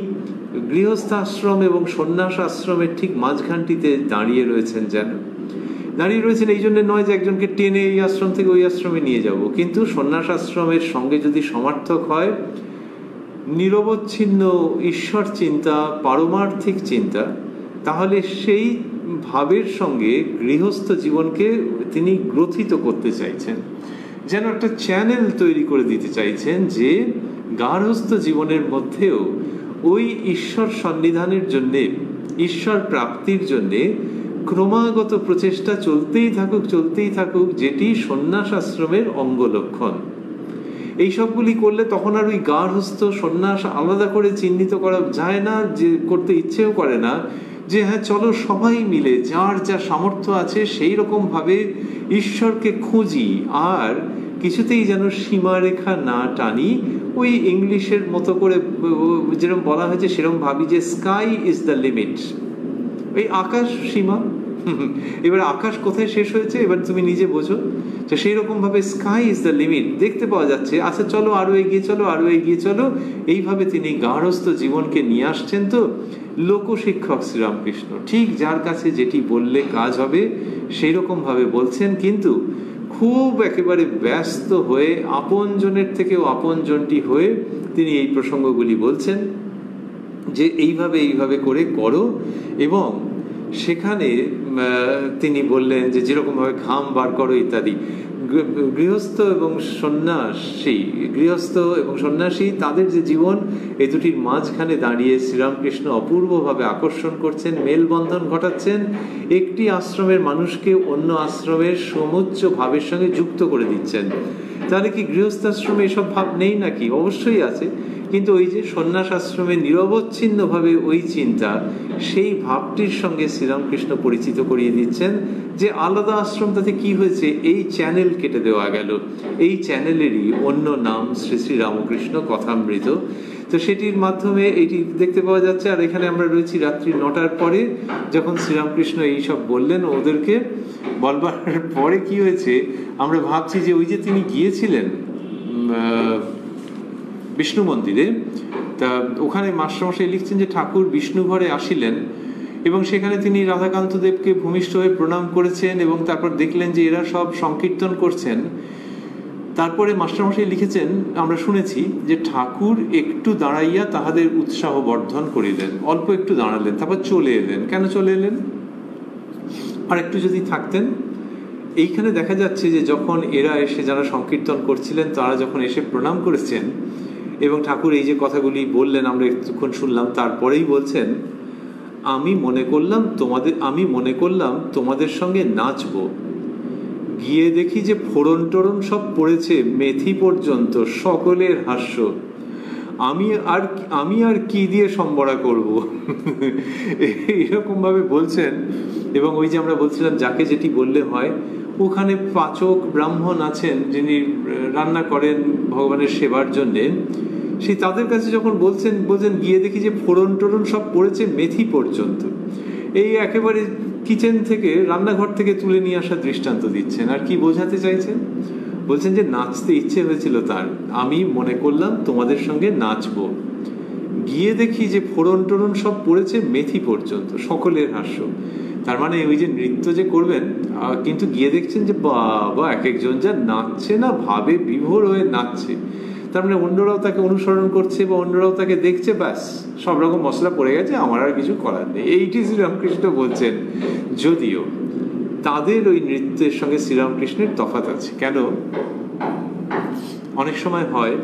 গৃহস্থাশ্রম এবং সন্ন্যাস আশ্রমের ঠিক মাঝখানটিতে দাঁড়িয়ে রয়েছেন। এই জন্য নয় যে একজনকে টেনে এই আশ্রম থেকে ওই আশ্রমে নিয়ে যাব, কিন্তু সন্ন্যাস আশ্রমের সঙ্গে যদি সমার্থক হয় নিরবচ্ছিন্ন ঈশ্বর চিন্তা, পারমার্থিক চিন্তা, তাহলে সেই ভাবের সঙ্গে গৃহস্থ জীবনকে তিনি গ্রথিত করতে চাইছেন, যেন একটা চ্যানেল তৈরি করে দিতে চাইছেন, যে গার্হস্থ্য জীবনের মধ্যেও ওই ঈশ্বর সন্নিধানের জন্যে, ঈশ্বর প্রাপ্তির জন্যে ক্রমাগত প্রচেষ্টা চলতেই থাকুক, যেটি সন্ন্যাস আশ্রমের অঙ্গ লক্ষণ। এই সবগুলি করলে তখন আর ওই গার্হস্থ্য সন্ন্যাস আলাদা করে চিহ্নিত করা যায় না, যে করতে ইচ্ছেও করে না, যে হ্যাঁ চলো সবাই মিলে যার যা সামর্থ্য আছে সেই রকম ভাবে ঈশ্বরকে খুঁজি, আর কিছুতেই যেন সীমারেখা না টানি। ওই ইংলিশের মতো করে যেরকম বলা হয়েছে সেরকম ভাবি যে স্কাই ইজ দ্য লিমিট, এই আকাশ সীমা। এবার আকাশ কোথায় শেষ হয়েছে এবার তুমি নিজে বোঝো। তো সেই রকম ভাবে স্কাই ইজ দ্য লিমিট দেখতে পাওয়া যাচ্ছে। আচ্ছা চলো আরো এগিয়ে চলো, এইভাবে তিনি গার্হস্থ্য জীবনকে নিয়ে আসছেন। তো লোকশিক্ষক শ্রীরামকৃষ্ণ ঠিক যার কাছে যেটি বললে কাজ হবে সেই রকম ভাবে বলছেন, কিন্তু খুব একেবারে ব্যস্ত হয়ে আপনজনের থেকেও আপনজনটি হয়ে তিনি এই প্রসঙ্গগুলি বলছেন যে এইভাবে করে করো। এবং সেখানে তিনি বললেন যে যেরকম ভাবে ঘাম বার করো ইত্যাদি। গৃহস্থ এবং সন্ন্যাসী তাদের যে জীবন, এই দুটির মাঝখানে দাঁড়িয়ে শ্রীরামকৃষ্ণ অপূর্বভাবে আকর্ষণ করছেন, মেলবন্ধন ঘটাচ্ছেন, একটি আশ্রমের মানুষকে অন্য আশ্রমের সমুচ্চ ভাবের সঙ্গে যুক্ত করে দিচ্ছেন। তাহলে কি গৃহস্থাশ্রমে এসব ভাব নেই নাকি? অবশ্যই আছে, কিন্তু ওই যে সন্ন্যাস আশ্রমে নিরবচ্ছিন্নভাবে ওই চিন্তা, সেই ভাবটির সঙ্গে শ্রীরামকৃষ্ণ পরিচিত করিয়ে দিচ্ছেন যে আলাদা আশ্রম তাতে কি হয়েছে, এই চ্যানেল কেটে দেওয়া গেল, এই চ্যানেলেরই অন্য নাম শ্রী শ্রী রামকৃষ্ণ কথামৃত। তো সেটির মাধ্যমে এটি দেখতে পাওয়া যাচ্ছে। আর এখানে আমরা রয়েছি রাত্রি 9টার পরে, যখন শ্রীরামকৃষ্ণ এইসব বললেন ওদেরকে বলবার পরে কি হয়েছে আমরা ভাবছি যে ওই যে তিনি গিয়েছিলেন বিষ্ণু মন্দিরে, তা ওখানে মাস্টারমশাই লিখছেন যে ঠাকুর বিষ্ণু ঘরে আসিলেন এবং সেখানে তিনি রাধাকান্ত দেবকে ভূমিষ্ঠ হয়ে প্রণাম করেছেন এবং তারপর দেখলেন যে এরা সব সংকীর্তন করছেন। তারপরে মাস্টারমশাই লিখেছেন, আমরা শুনেছি যে ঠাকুর একটু দাঁড়াইয়া তাহাদের উৎসাহ বর্ধন করিলেন, অল্প একটু দাঁড়ালেন, তারপর চলে এলেন। কেন চলে এলেন? আর একটু যদি থাকতেন। এইখানে দেখা যাচ্ছে যে যখন এরা এসে যারা সংকীর্তন করছিলেন তারা যখন এসে প্রণাম করেছেন এবং ঠাকুর এই যে কথাগুলি বললেন আমরা একটুক্ষণ শুনলাম, তারপরেই বলছেন আমি মনে করলাম তোমাদের সঙ্গে নাচবো, গিয়ে দেখি যে ফোড়ন টোড়ন সব পড়েছে মেথি পর্যন্ত, সকলের হাস্য, আমি আর কি দিয়ে সম্বরা করব। এরকম ভাবে বলছেন। এবং ওই যে আমরা বলছিলাম যাকে যেটি বললে হয়, ওখানে পাচক ব্রাহ্মণ আছেন যিনি রান্না করেন ভগবানের সেবার জন্যে, সেই তাদের কাছে যখন বলছেন গিয়ে দেখি যে ফোড়ন টোড়ন সব পড়েছে মেথি পর্যন্ত। এই একেবারে কিচেন থেকে, রান্নাঘর থেকে তুলে নিয়ে আসা দৃষ্টান্ত দিচ্ছেন। আর কি বোঝাতে চাইছেন? বলছেন যে নাচতে ইচ্ছে হয়েছিল তার, আমি মনে করলাম তোমাদের সঙ্গে নাচবো, গিয়ে দেখি যে ফোড়ন টোড়ন সব পড়েছে মেথি পর্যন্ত, সকলের হাস্য। তার মানে ওই যে নৃত্য যে করবেন, কিন্তু গিয়ে দেখছেন যে বাবা এক একজন যা নাচছে না, ভাবে বিভোর হয়ে নাচছে। তার মানে অন্যরাও তাকে অনুসরণ করছে বা অন্যরাও তাকে দেখছে, ব্যাস সব রকম মশলা পড়ে গেছে, আমার আর কিছু করার নেই। এইটি শ্রীরামকৃষ্ণ বলছেন। যদিও তাদের ওই নৃত্যের সঙ্গে শ্রীরামকৃষ্ণের তফাৎ আছে। কেন? অনেক সময় হয়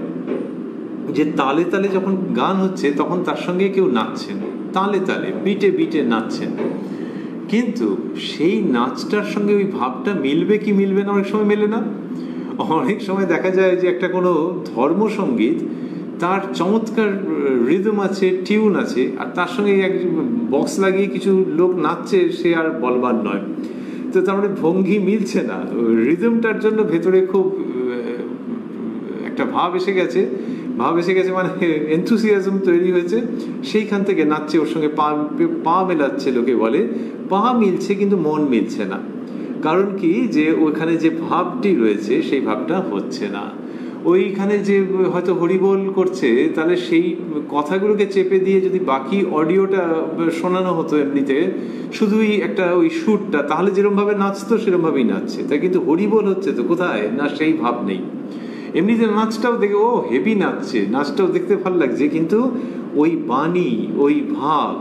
যে তালে তালে যখন গান হচ্ছে তখন তার সঙ্গে কেউ নাচছেন, তালে তালে বিটে বিটে নাচছেন, কিন্তু সেই নাচটার সঙ্গে ওই ভাবটা মিলবে কি মিলবে না, অনেক সময় মেলে না। অনেক সময় দেখা যায় যে একটা কোনো ধর্মসঙ্গীত, তার চমৎকার রিদম আছে, টিউন আছে, আর তার সঙ্গে এক বক্স লাগিয়ে কিছু লোক নাচছে, সে আর বলবার নয়। তো তার মানে ভঙ্গি মিলছে না, রিদমটার জন্য ভেতরে খুব একটা ভাব এসে গেছে মানে এনথুসিয়াজম তৈরি হয়েছে, সেইখান থেকে নাচছে, ওর সঙ্গে পা মেলাচ্ছে, লোকে বলে পা মিলছে কিন্তু মন মিলছে না। কারণ কি, যে ওইখানে যে ভাবটি রয়েছে সেই ভাবটা হচ্ছে না। ওইখানে যে হয়তো হরিবোল করছে, তাহলে সেই কথাগুলোকে চেপে দিয়ে যদি বাকি অডিওটা শোনানো হতো এমনিতে, শুধুই একটা ওই সুরটা, তাহলে যেরকম ভাবে নাচতো সেরকম ভাবেই নাচছে। তাই কিন্তু হরিবোল হচ্ছে তো কোথায় না, সেই ভাব নেই। এমনিতে নাচটাও দেখে ও হেভি নাচছে, নাচটাও দেখতে ভালো লাগছে, কিন্তু ওই বাণী, ওই ভাব,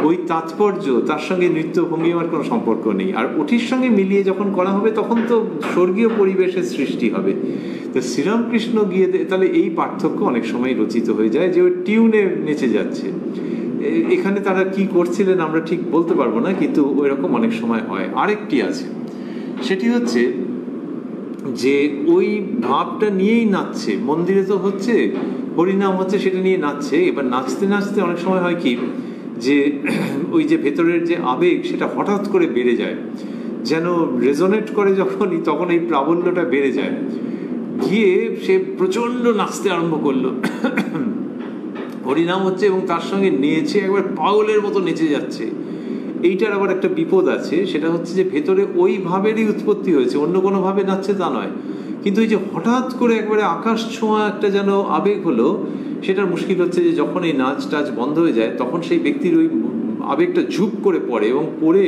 ওই তাৎপর্য, তার সঙ্গে নৃত্য ভঙ্গিমার কোনো সম্পর্ক নেই। আর ওটির সঙ্গে মিলিয়ে যখন করা হবে তখন তো স্বর্গীয় পরিবেশের সৃষ্টি হবে। তো শ্রীরামকৃষ্ণ গিয়ে তাহলে এই পার্থক্য অনেক সময় রচিত হয়ে যায় যে ওই টিউনে নেচে যাচ্ছে। এখানে তারা কি করছিলেন আমরা ঠিক বলতে পারবো না, কিন্তু ওই রকম অনেক সময় হয়। আরেকটি আছে, সেটি হচ্ছে যে ওই ভাবটা নিয়েই নাচছে, মন্দিরে তো হচ্ছে হরিনাম হচ্ছে, সেটা নিয়ে নাচছে। এবার নাচতে নাচতে অনেক সময় হয় কি, যে ওই যে ভেতরের যে আবেগ সেটা হঠাৎ করে বেড়ে যায়, যেন রেজোনেট করে যখনই, তখন এই প্রাবল্যটা বেড়ে যায়, গিয়ে সে প্রচন্ড নাচতে আরম্ভ করলো। হরিনাম হচ্ছে এবং তার সঙ্গে নেচে একবার পাগলের মতো নেচে যাচ্ছে। এইটার আবার একটা বিপদ আছে, সেটা হচ্ছে যে ভেতরে ওই ভাবেরই উৎপত্তি হয়েছে, অন্য কোনো ভাবে নাচছে তা নয়, কিন্তু ওই যে হঠাৎ করে একবারে আকাশ ছোঁয়া একটা যেন আবেগ হলো, সেটার মুশকিল হচ্ছে যে যখন এই নাচ টাচ বন্ধ হয়ে যায় তখন সেই ব্যক্তির ওই আবেগটা ঝুপ করে পড়ে এবং পড়ে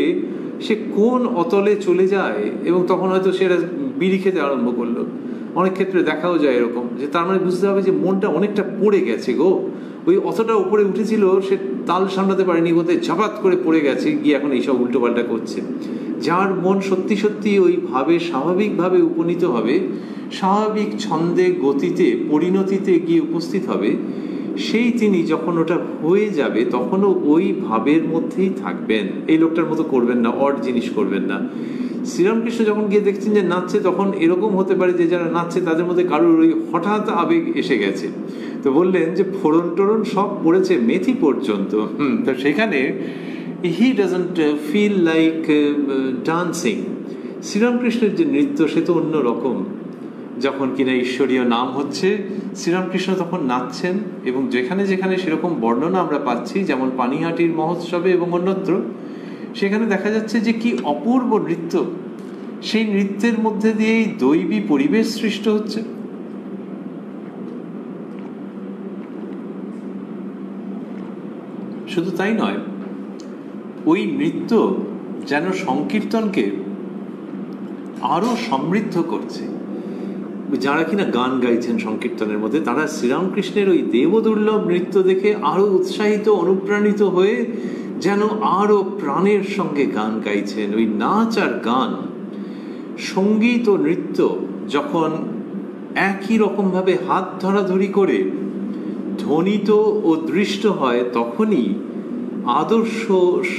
সে কোন অতলে চলে যায়, এবং তখন হয়তো সেটা বিড়ি খেতে আরম্ভ করলো। অনেক ক্ষেত্রে দেখাও যায় এরকম, যে তার মানে বুঝতে হবে যে মনটা অনেকটা পড়ে গেছে গো, ওই অতটা উপরে উঠেছিল, সে তাল সামলাতে পারেনি, বলতে ঝাপাত করে পড়ে গেছে, গিয়ে এখন এইসব উল্টো পাল্টা করছে। যার মন সত্যি সত্যি ওই ভাবে স্বাভাবিকভাবে উপনীত হবে, স্বাভাবিক ছন্দে গতিতে পরিণতিতে গিয়ে উপস্থিত হবে, সেই তিনি যখন ওটা হয়ে যাবে তখনও ওই ভাবের মধ্যেই থাকবেন। এই লোকটার মতো করবেন না, অড জিনিস করবেন না। শ্রীরামকৃষ্ণ যখন গিয়ে দেখছেন যে নাচছে, তখন এরকম হতে পারে যে যারা নাচছে তাদের মধ্যে কারোর ওই হঠাৎ আবেগ এসে গেছে। তো বললেন যে ফোড়ন টোড়ন সব পড়েছে মেথি পর্যন্ত। তো সেখানে he doesn't feel like dancing. শ্রীরামকৃষ্ণের যে নৃত্য সে তো অন্য রকম। যখন কিনা ঈশ্বরীয় নাম হচ্ছে, শ্রীরামকৃষ্ণ তখন নাচছেন, এবং যেখানে যেখানে সেরকম বর্ণনা আমরা পাচ্ছি, যেমন পানিহাটির মহোৎসবে এবং অন্যত্র, সেখানে দেখা যাচ্ছে যে কি অপূর্ব নৃত্য। সেই নৃত্যের মধ্যে দিয়েই দৈবী পরিবেশ সৃষ্ট হচ্ছে। শুধু তাই নয়, ওই নৃত্য যেন সংকীর্তনকে আরো সমৃদ্ধ করছে। যারা কিনা গান গাইছেন সংকীর্তনের মধ্যে, তারা শ্রীরামকৃষ্ণের ওই দেবদুর্লভ নৃত্য দেখে আরো উৎসাহিত, অনুপ্রাণিত হয়ে যেন আরো প্রাণের সঙ্গে গান গাইছেন। ওই নাচ আর গান, সঙ্গীত ও নৃত্য যখন একই রকম ভাবে হাত ধরাধরি করে ধ্বনিত ও দৃষ্ট হয়, তখনই আদর্শ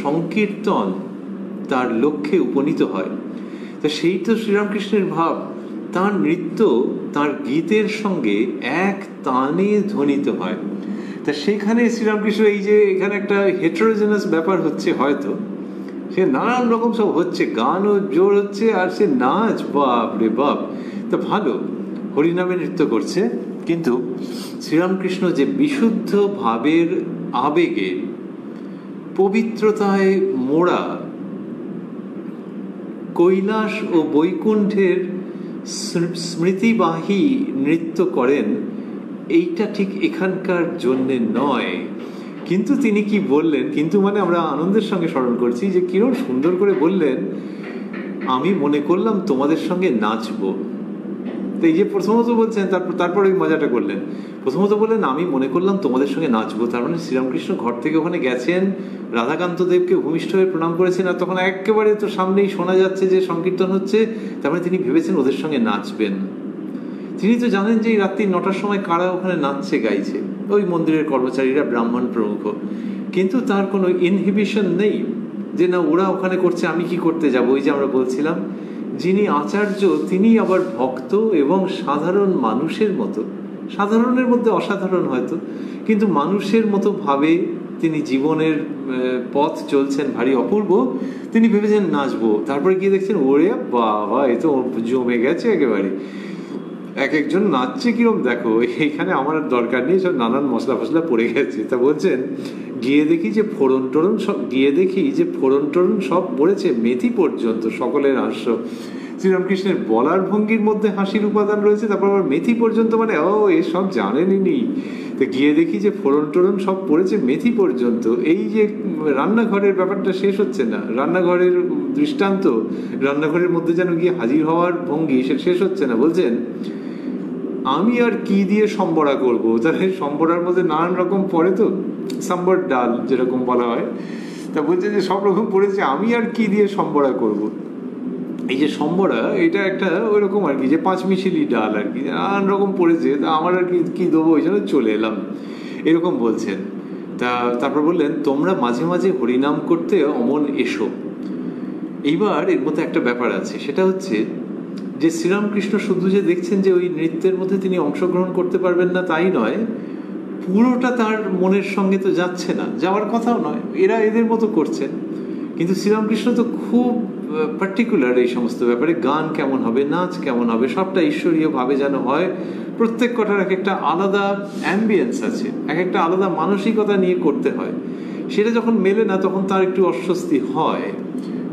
সংকীর্তন তার লক্ষ্যে উপনীত হয়। তো সেই তো শ্রীরামকৃষ্ণের ভাব। তার নৃত্য তার গীতের সঙ্গে এক তানে ধ্বনিত হয়। তা সেখানে শ্রীরামকৃষ্ণ, এই যে এখানে একটা হেটেরোজেনাস ব্যাপার হচ্ছে, হয়তো সে নানান রকম সব হচ্ছে, গানও জোর হচ্ছে আর সে নাচ, বাপ রে বাপ। তা ভালো, হরিনামে নৃত্য করছে, কিন্তু শ্রীরামকৃষ্ণ যে বিশুদ্ধ ভাবের আবেগে, পবিত্রতায় মোড়া, কৈলাস ও বৈকুণ্ঠের স্মৃতিবাহী নৃত্য করেন, এইটা ঠিক এখানকার জন্যে নয়। কিন্তু তিনি কি বললেন, কিন্তু মানে আমরা আনন্দের সঙ্গে স্মরণ করছি যে কিরণ সুন্দর করে বললেন, আমি মনে করলাম তোমাদের সঙ্গে নাচবো। তো এই যে প্রথমত বলছেন, তারপর ওই মজাটা করলেন। প্রথমত বললেন আমি মনে করলাম তোমাদের সঙ্গে নাচবো। তার মানে শ্রীরামকৃষ্ণ ঘর থেকে ওখানে গেছেন, রাধাকান্ত দেবকে ভূমিষ্ঠ হয়ে প্রণাম করেছেন, আর তখন একেবারে তো সামনেই শোনা যাচ্ছে যে সংকীর্তন হচ্ছে। তার মানে তিনি ভেবেছেন ওদের সঙ্গে নাচবেন। তিনি তো জানেন যে এই রাত্রি 9টার সময় কারা ওখানে নাচছে, গাইছে, ওই মন্দিরের কর্মচারীরা, ব্রাহ্মণ প্রমুখ। কিন্তু তার কোনো ইনহিবিশন নেই যে না ওরা ওখানে করছে, আমি কি করতে যাব। ওই যে আমরা বলছিলাম, যিনি আচার্য তিনি আবার ভক্ত এবং সাধারণ মানুষের মতো, সাধারণের মধ্যে অসাধারণ হয়তো, কিন্তু মানুষের মতো ভাবে তিনি জীবনের পথ চলছেন, ভারী অপূর্ব। তিনি ভেবেছেন নাচবো, তারপরে গিয়ে দেখছেন ওরে বাবা, এ তো জমে গেছে একেবারে, এক একজন নাচছে কিরম দেখো, এখানে আমার দরকার নেই, সব নানান মশলা ফসলা পড়ে গেছে। তা বলছেন গিয়ে দেখি যে ফোড়ন টোড়ন সব পড়েছে, মেথি পর্যন্ত, সকলের হাস্য। শ্রীরামকৃষ্ণের বলার ভঙ্গির মধ্যে হাসির উপাদান রয়েছে, তারপর আবার মেথি পর্যন্ত, মানে ও এসব জানেনই। তো গিয়ে দেখি যে ফোড়ন টোড়ন সব পড়েছে, মেথি পর্যন্ত। এই যে রান্নাঘরের ব্যাপারটা শেষ হচ্ছে না, রান্নাঘরের দৃষ্টান্ত, রান্নাঘরের মধ্যে যেন গিয়ে হাজির হওয়ার ভঙ্গি, সে শেষ হচ্ছে না। বলছেন আমি আর কি দিয়ে সম্বরা করবো। তাহলে সম্বরার মধ্যে নানান রকম পড়ে, তো সাম্বার ডাল যেরকম বলা হয়, তা বলছে যে সব রকম পড়েছে, আমি আর কি দিয়ে সম্বরা করব। এই যে সম্বরা, এটা একটা ওই রকম আর কি, যে পাঁচমিশালি ডাল আর কি, নানান রকম পড়েছে, তা আমার আর কি দেবো, ওই জন্য চলে এলাম, এরকম বলছেন। তারপর বললেন তোমরা মাঝে মাঝে হরিনাম করতে অমন এসো। এইবার এর মধ্যে একটা ব্যাপার আছে, সেটা হচ্ছে যে শ্রীরামকৃষ্ণ শুধু যে দেখছেন যে ওই নৃত্যের মধ্যে তিনি অংশগ্রহণ করতে পারবেন না তাই নয়, পুরোটা তার মনের সঙ্গে তো যাচ্ছে না, যাওয়ার কথাও নয়, এরা এদের মতো করছেন। কিন্তু শ্রীরামকৃষ্ণ তো খুব পার্টিকুলার এই সমস্ত ব্যাপারে, গান কেমন হবে, নাচ কেমন হবে, সবটা ঈশ্বরীয় ভাবে যেন হয়। প্রত্যেক কটার এক একটা আলাদা অ্যাম্বিয়েন্স আছে, এক একটা আলাদা মানসিকতা নিয়ে করতে হয়। সেটা যখন মেলে না তখন তার একটু অস্বস্তি হয়।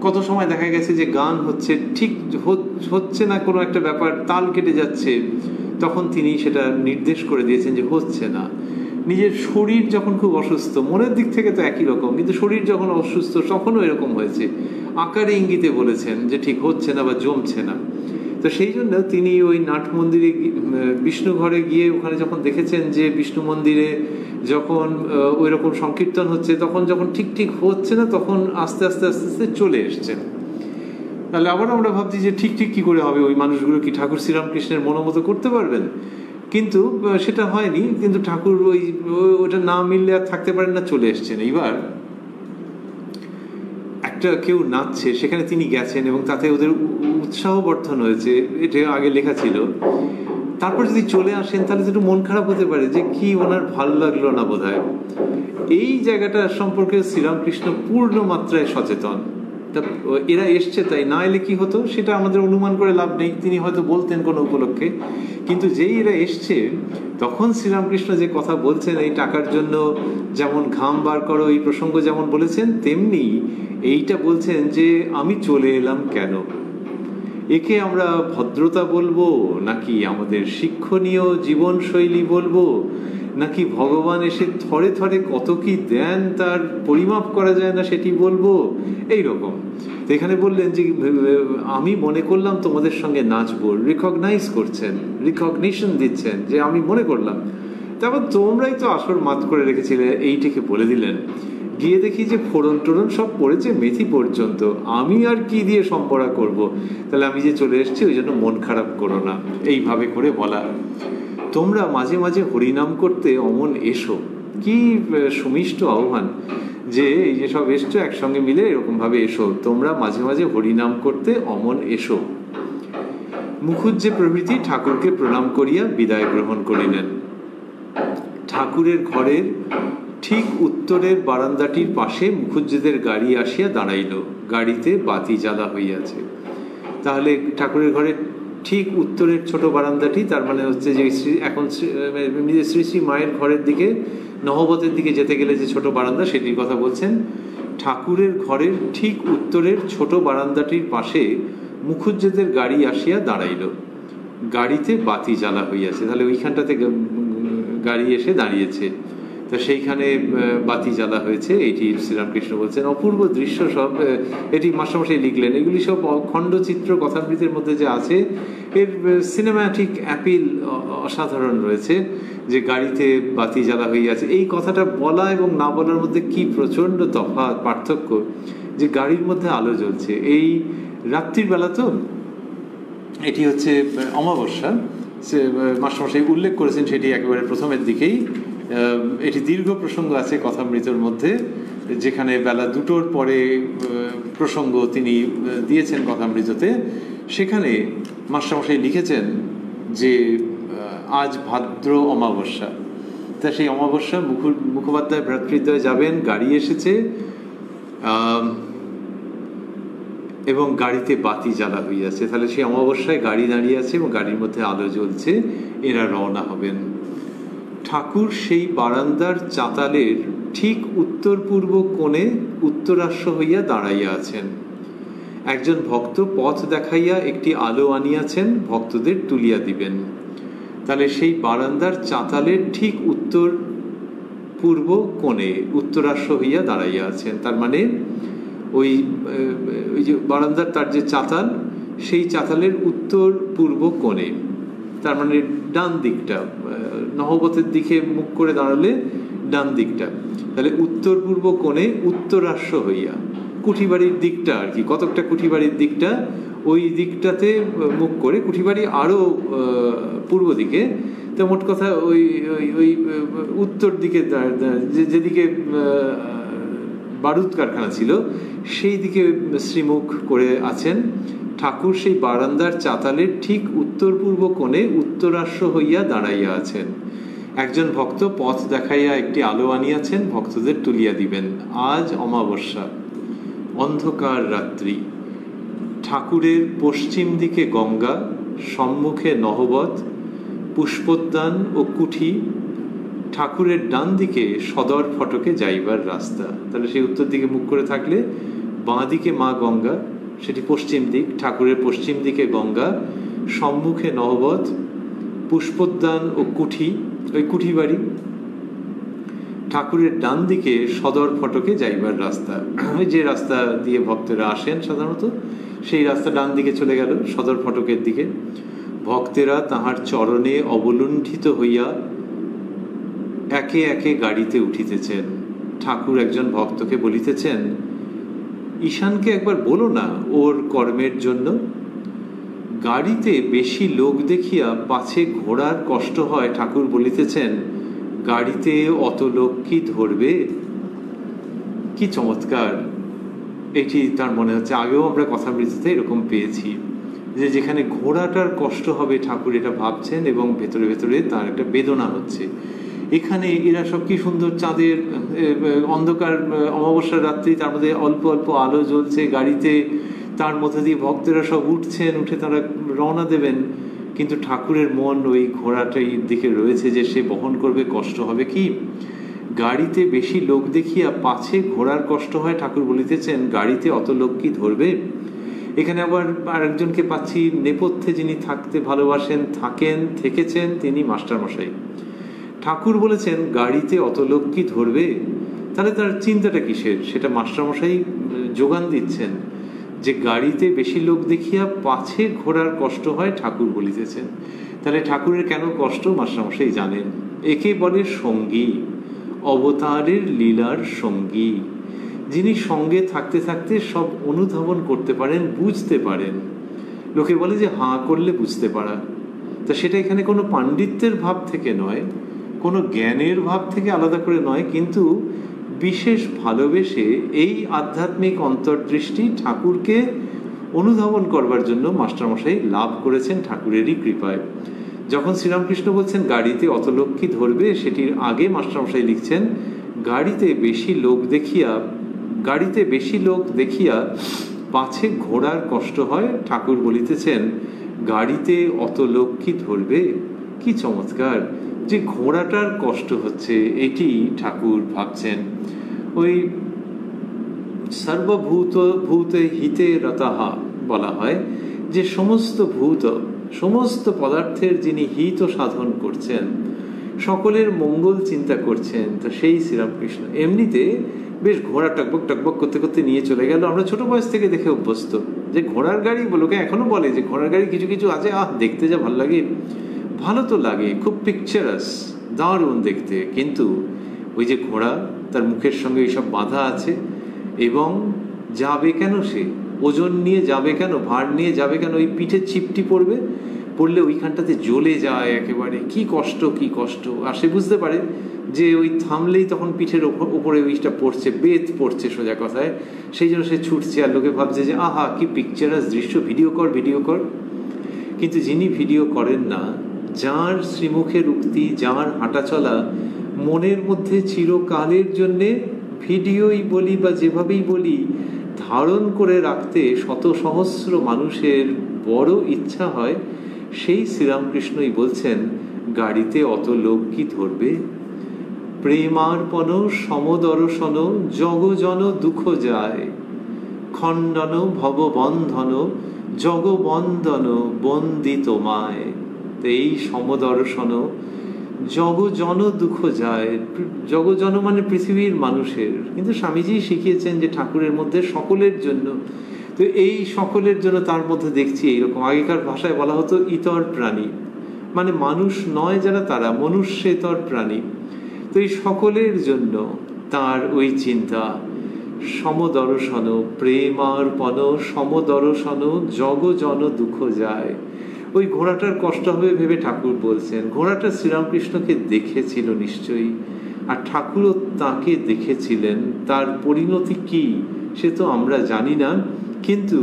কত সময় দেখা গেছে যে গান হচ্ছে, ঠিক হচ্ছে না, কোনো একটা ব্যাপার তাল কেটে যাচ্ছে, তখন তিনি সেটা নির্দেশ করে দিয়েছেন যে হচ্ছে না। নিজের শরীর যখন খুব অসুস্থ, মনের দিক থেকে তো একই রকম, কিন্তু শরীর যখন অসুস্থ তখনও এরকম হয়েছে, আকারে ইঙ্গিতে বলেছেন যে ঠিক হচ্ছে না বা জমছে না। তো সেই জন্য তিনি ওই নাট মন্দিরে, বিষ্ণু ঘরে গিয়ে ওখানে যখন দেখেছেন যে বিষ্ণু মন্দিরে যখন ওই রকম সংকীর্তন হচ্ছে, তখন যখন ঠিক হচ্ছে না, তখন আস্তে আস্তে আস্তে আস্তে চলে এসছেন। তাহলে আবার আমরা ভাবছি যে ঠিক কি করে হবে, ওই মানুষগুলো কি ঠাকুর শ্রীরামকৃষ্ণের মনোমতো করতে পারবেন? কিন্তু সেটা হয়নি, কিন্তু ঠাকুর ওটা না মিললে আর থাকতে পারেন না, চলে এসছেন। এইবার একটা কেউ নাচছে, সেখানে তিনি গেছেন এবং তাতে ওদের উৎসাহ বর্ধন হয়েছে, এটা আগে লেখা ছিল। তারপর যদি চলে আসেন তাহলে একটু মন খারাপ হতে পারে যে কি ওনার ভালো লাগলো না বোধহয়। এই জায়গাটা সম্পর্কে শ্রীরামকৃষ্ণ পূর্ণ মাত্রায় সচেতন। তা এরা এসছে তাই, না এলে কি হতো সেটা আমাদের অনুমান করে লাভ নেই, তিনি হয়তো বলতেন কোনো উপলক্ষে। কিন্তু যেই এরা এসছে তখন শ্রীরামকৃষ্ণ যে কথা বলছেন, এই টাকার জন্য যেমন ঘাম বার করো, এই প্রসঙ্গ যেমন বলেছেন, তেমনি এইটা বলছেন যে আমি চলে এলাম কেন। একে আমরা ভদ্রতা বলবো, নাকি আমাদের শিক্ষণীয় জীবনশৈলী বলবো, নাকি ভগবান এসে থরে থরে কত কি দেন তার পরিমাপ করা যায় না সেটি বলবো, এই রকম। তো এখানে বললেন যে আমি মনে করলাম তোমাদের সঙ্গে নাচবো, রিকগনাইজ করছেন, রিকগনিশন দিচ্ছেন যে আমি মনে করলাম। তারপর তোমরাই তো আসর মাত করে রেখেছিলে, এইটাকে বলে দিলেন। গিয়ে দেখি যে ফোড়ন টোড়ন সব পড়েছে মেথি পর্যন্ত, আমি আর কি দিয়ে সম্পরা করব, তাহলে আমি যে চলে এসেছি ওই জন্য মন খারাপ করো না, এইভাবে করে বলা। তোমরা মাঝে মাঝে হরিনাম করতে অমন এসো। কি সুমিষ্ট আহ্বান যে এই যে সব এসছো একসঙ্গে মিলে এরকম ভাবে এসো, তোমরা মাঝে মাঝে হরিনাম করতে অমন এসো। মুখুজ্জে প্রভৃতি ঠাকুরকে প্রণাম করিয়া বিদায় গ্রহণ করিলেন। ঠাকুরের ঘরের ঠিক উত্তরের বারান্দাটির পাশে মুখুজ্জেদের গাড়ি আসিয়া দাঁড়াইল। গাড়িতে বাতি জ্বালা হইয়াছে। তাহলে ঠাকুরের ঘরের ঠিক উত্তরের ছোট বারান্দাটি, তার মানে হচ্ছে যে এখন শ্রী শ্রী মায়ের ঘরের দিকে, নহবতের দিকে যেতে গেলে যে ছোট বারান্দা, সেটির কথা বলছেন। ঠাকুরের ঘরের ঠিক উত্তরের ছোট বারান্দাটির পাশে মুখুজ্জেদের গাড়ি আসিয়া দাঁড়াইল। গাড়িতে বাতি জ্বালা হইয়াছে, তাহলে ওইখানটাতে গাড়ি এসে দাঁড়িয়েছে, তো সেইখানে বাতি জ্বালা হয়েছে। এইটি শ্রীরামকৃষ্ণ বলছেন অপূর্ব দৃশ্য সব। এটি মাস্টারমশাই লিখলেন। এগুলি সব খণ্ডচিত্র কথামৃতের মধ্যে যে আছে, এর সিনেম্যাটিক অ্যাপিল অসাধারণ রয়েছে। যে গাড়িতে বাতি জ্বালা হইয়াছে, এই কথাটা বলা এবং না বলার মধ্যে কি প্রচণ্ড তফাৎ, পার্থক্য। যে গাড়ির মধ্যে আলো জ্বলছে, এই রাত্রির বেলা। তো এটি হচ্ছে অমাবস্যা, মাস্টারমশাই উল্লেখ করেছেন সেটি একেবারে প্রথমের দিকেই। এটি দীর্ঘ প্রসঙ্গ আছে কথামৃতের মধ্যে, যেখানে বেলা 2টোর পরে প্রসঙ্গ তিনি দিয়েছেন কথামৃততে। সেখানে মাস্টারমশাই লিখেছেন যে আজ ভাদ্র অমাবস্যা। তা সেই অমাবস্যা মুখোপাধ্যায় ভ্রাতৃদ্বয় যাবেন, গাড়ি এসেছে এবং গাড়িতে বাতি জ্বালা হইয়াছে। তাহলে সেই অমাবস্যায় গাড়ি দাঁড়িয়ে আছে এবং গাড়ির মধ্যে আলো জ্বলছে, এরা রওনা হবেন। ঠাকুর সেই বারান্দার চাতালের ঠিক উত্তর পূর্ব কোণে উত্তরাশ্ব হইয়া দাঁড়াইয়া আছেন। একজন ভক্ত পথ দেখাইয়া একটি আলো আনিয়াছেন, ভক্তদের তুলিয়া দিবেন। তাহলে সেই বারান্দার চাতালের ঠিক উত্তর পূর্ব কোণে উত্তরাশ্ব হইয়া দাঁড়াইয়া আছেন। তার মানে ওই যে বারান্দার তার যে চাতাল, সেই চাতালের উত্তর পূর্ব কোণে, তার মানে ডান দিকটা, নহবতের দিকে মুখ করে দাঁড়ালে ডান দিকটা। তাহলে উত্তর পূর্ব কোণে উত্তরাশ্ব হইয়া, কুঠিবাড়ির দিকটা আর কি, কতকটা কুঠিবাড়ির দিকটা, ওই দিকটাতে মুখ করে, কুঠিবাড়ি আরো পূর্ব দিকে। তো মোট কথা ওই ওই উত্তর দিকে, যেদিকে বারুদ কারখানা ছিল, সেই দিকে শ্রীমুখ করে আছেন ঠাকুর। সেই বারান্দার চাতালের ঠিক উত্তর পূর্ব কোণে উত্তরাশ্ব হইয়া দাঁড়াইয়া আছেন। একজন ভক্ত পথ দেখাইয়া একটি আলো আনিয়াছেন, ভক্তদের তুলিয়া দিবেন। আজ অমাবস্যা, অন্ধকার রাত্রি। ঠাকুরের পশ্চিম দিকে গঙ্গা, সম্মুখে নহবত, পুষ্পোদ্যান ও কুঠি। ঠাকুরের ডান দিকে সদর ফটকে যাইবার রাস্তা। তাহলে সেই উত্তর দিকে মুখ করে থাকলে বাঁ দিকে মা গঙ্গা, সেটি পশ্চিম দিক। ঠাকুরের পশ্চিম দিকে গঙ্গা, সম্মুখে নহবত, পুষ্পোদ্যান ও কুঠি, ওই কুঠি বাড়ি। ঠাকুরের ডান দিকে সদর ফটকে যাইবার রাস্তা, ওই যে রাস্তা দিয়ে ভক্তরা আসেন সাধারণত, সেই রাস্তা ডান দিকে চলে গেল সদর ফটকের দিকে। ভক্তেরা তাহার চরণে অবলুণ্ঠিত হইয়া একে একে গাড়িতে উঠিতেছেন। ঠাকুর একজন ভক্তকে বলিতেছেন, ঈশানকে একবার বলো না ওর কর্মের জন্য। গাড়িতে বেশি লোক দেখিয়া পাছে ঘোড়ার কষ্ট হয়, ঠাকুর বলিতেছেন, গাড়িতে অত লোক কি ধরবে। কি চমৎকার! এটি তার মনে হচ্ছে আগেও আমরা কথামৃততে এরকম পেয়েছি, যে যেখানে ঘোড়াটার কষ্ট হবে ঠাকুর এটা ভাবছেন এবং ভেতরে ভেতরে তার একটা বেদনা হচ্ছে। এখানে এরা সব কি সুন্দর চাঁদের অন্ধকার অমাবস্যার রাত্রি, তার মধ্যে অল্প অল্প আলো জ্বলছে গাড়িতে, তার মধ্যে দিয়ে ভক্তরা সব উঠছেন, উঠে তারা রওনা দেবেন। কিন্তু ঠাকুরের মন ওই ঘোড়াটাই দিকে রয়েছে যে সে বহন করবে, কষ্ট হবে কি। গাড়িতে বেশি লোক দেখিয়া পাছে ঘোড়ার কষ্ট হয়, ঠাকুর বলিতেছেন গাড়িতে অত লোক কি ধরবে। এখানে আবার আরেকজনকে পাচ্ছি নেপথ্যে, যিনি থাকতে ভালোবাসেন, থেকেছেন, তিনি মাস্টারমশাই। ঠাকুর বলেছেন গাড়িতে অত লোক কি ধরবে, তাহলে তার চিন্তাটা কিসের, সেটা মাস্টারমশাই যোগান দিচ্ছেন যে গাড়িতে বেশি লোক দেখিয়া পাছে ঘোড়ার কষ্ট হয়, ঠাকুর বলিতেছেন। তাহলে ঠাকুরের কেন কষ্ট মাস্টারমশাই জানেন। একে বলে সঙ্গী, অবতারের লীলার সঙ্গী, যিনি সঙ্গে থাকতে থাকতে সব অনুধাবন করতে পারেন, বুঝতে পারেন। লোকে বলে যে হাঁ করলে বুঝতে পারা, তা সেটা এখানে কোনো পাণ্ডিত্যের ভাব থেকে নয়, কোনো জ্ঞানের ভাব থেকে আলাদা করে নয়, কিন্তু বিশেষ ভালোবেসে এই আধ্যাত্মিক অন্তর্দৃষ্টি ঠাকুরকে অনুধাবন করবার জন্য মাস্টারমশাই লাভ করেছেন ঠাকুরেরই কৃপায়। যখন শ্রীরামকৃষ্ণ বলছেন গাড়িতে অত লোক কি ধরবে, সেটির আগে মাস্টারমশাই লিখছেন গাড়িতে বেশি লোক দেখিয়া পাছে ঘোড়ার কষ্ট হয়, ঠাকুর বলিতেছেন গাড়িতে অত লোক কি ধরবে। কি চমৎকার যে ঘোড়াটার কষ্ট হচ্ছে, এটি ঠাকুর ভাবছেন। ওই সর্বভূত ভূতে হিতে রতাহা বলা হয় যে সমস্ত পদার্থের যিনি হিত সাধন করছেন, সকলের মঙ্গল চিন্তা করছেন, তো সেই শ্রীরামকৃষ্ণ। এমনিতে বেশ ঘোড়া টকবক টকবক করতে করতে নিয়ে চলে গেল। আমরা ছোট বয়স থেকে দেখে অভ্যস্ত যে ঘোড়ার গাড়ি, লোকে এখনো বলে যে ঘোড়ার গাড়ি কিছু কিছু আছে, দেখতে যা ভালো লাগে, ভালো তো লাগে, খুব পিকচারাস, দারুণ দেখতে। কিন্তু ওই যে ঘোড়া, তার মুখের সঙ্গে এইসব বাঁধা আছে, এবং যাবে কেন সে, ওজন নিয়ে যাবে কেন, ভার নিয়ে যাবে কেন, ওই পিঠে চিপটি পড়লে ওইখানটাতে জ্বলে যায় একেবারে, কি কষ্ট। আর সে বুঝতে পারে যে ওই থামলেই তখন পিঠের ওপরে ওইটা পড়ছে, বেত পড়ছে সোজা কথায়, সেই জন্য সে ছুটছে। আর লোকে ভাবছে যে আহা কি পিকচারাস দৃশ্য, ভিডিও কর। কিন্তু যিনি ভিডিও করেন না, যার শ্রীমুখের উক্তি, যার হাঁটা চলা মনের মধ্যে চিরকালের জন্যে ভিডিওই বলি বা যেভাবেই বলি ধারণ করে রাখতে শত সহস্র মানুষের বড় ইচ্ছা হয়, সেই শ্রীরামকৃষ্ণই বলছেন গাড়িতে অত লোক কি ধরবে। প্রেমার্পণ সমদর্শন জগজন দুঃখ যায়, খণ্ডন ভববন্ধন জগবন্দন বন্দি তোমায়। এই সমদর্শন, জগজন দুঃখ যায়, জগজন মানে পৃথিবীর মানুষের, কিন্তু স্বামীজি শিখিয়েছেন যে ঠাকুরের মধ্যে সকলের জন্য। তো এই সকলের জন্য তার মধ্যে দেখছি এইরকম, আগেকার ভাষায় বলা হতো ইতর প্রাণী, মানে মানুষ নয় যারা, তারা মনুষ্যেতর প্রাণী। তো এই সকলের জন্য তার ওই চিন্তা, সমদর্শন প্রেমার্পণ সমদর্শন জগজন দুঃখ যায়। ওই ঘোড়াটার কষ্ট হবে ভেবে ঠাকুর বলছেন, ঘোড়াটা শ্রীরামকৃষ্ণকে দেখেছিল নিশ্চয়ই, আর ঠাকুরও তাকে দেখেছিলেন। তার পরিণতি কি সে তো আমরা জানি না, কিন্তু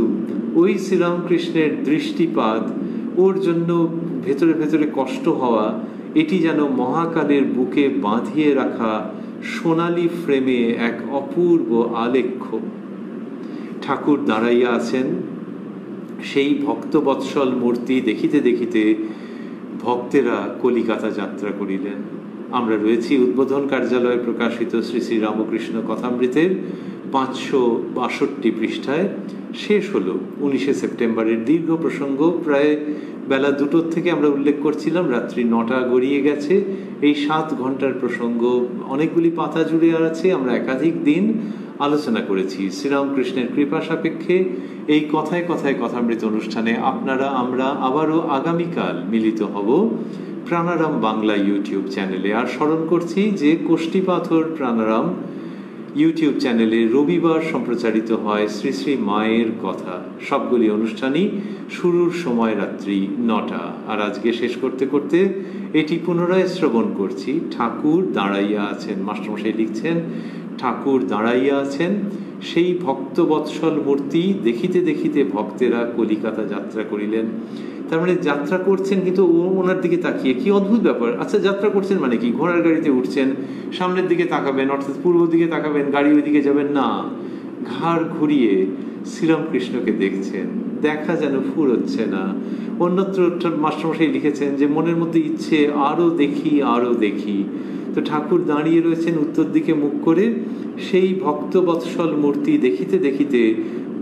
ওই শ্রীরামকৃষ্ণের দৃষ্টিপাত, ওর জন্য ভেতরে ভেতরে কষ্ট হওয়া, এটি যেন মহাকালের বুকে বাঁধিয়ে রাখা সোনালি ফ্রেমে এক অপূর্ব আলেখ্য। ঠাকুর দাঁড়াইয়া আছেন, সেই ভক্তবৎসল মূর্তি দেখিতে দেখিতে ভক্তেরা কলিকাতা যাত্রা করিলেন। আমরা রয়েছি উদ্বোধন কার্যালয়ে প্রকাশিত শ্রী শ্রী রামকৃষ্ণ কথামৃতের 562 পৃষ্ঠায়। শেষ হলো 19 সেপ্টেম্বরের দীর্ঘ প্রসঙ্গ, প্রায় বেলা 2টোর থেকে আমরা উল্লেখ করছিলাম, রাত্রি 9টা গড়িয়ে গেছে। এই 7 ঘন্টার প্রসঙ্গ অনেকগুলি পাতা জুড়ে আছে। আমরা একাধিক দিন আলোচনা করেছি। শ্রীরামকৃষ্ণের কৃপা সাপেক্ষে এই কথায় কথায় কথামৃত অনুষ্ঠানে আপনারা আমরা আবারও আগামীকাল মিলিত হব প্রাণারাম বাংলা ইউটিউব চ্যানেলে। আর স্মরণ করছি যে কোষ্ঠীপাথর প্রাণারাম ইউটিউব চ্যানেলে রবিবার সম্প্রচারিত হয় শ্রী শ্রী মায়ের কথা। সবগুলি অনুষ্ঠানই শুরুর সময় রাত্রি 9টা। আর আজকে শেষ করতে করতে এটি পুনরায় শ্রবণ করছি, ঠাকুর দাঁড়াইয়া আছেন। মাস্টারমশাই লিখছেন ঠাকুর দাঁড়াইয়া আছেন, সেই ভক্তবৎসল মূর্তি দেখিতে দেখিতে ভক্তেরা কলিকাতা যাত্রা করিলেন। তার মানে যাত্রা করছেন কিন্তু ওনার দিকে তাকিয়ে, কি অদ্ভুত ব্যাপার। আচ্ছা, যাত্রা করছেন মানে কি? ঘোড়ার গাড়িতে উঠছেন, সামনের দিকে তাকাবেন, অর্থাৎ পূর্ব দিকে তাকাবেন, গাড়ি ওইদিকে যাবেন না, ঘাড় ঘুরিয়ে শ্রীরামকৃষ্ণকে দেখছেন। দেখা যেন ফুরোচ্ছে না। অন্যত্র মাস্টারমশাই লিখেছেন যে মনের মধ্যে ইচ্ছে আরো দেখি আরো দেখি। তো ঠাকুর দাঁড়িয়ে রয়েছেন উত্তর দিকে মুখ করে, সেই ভক্তবৎসল মূর্তি দেখিতে দেখিতে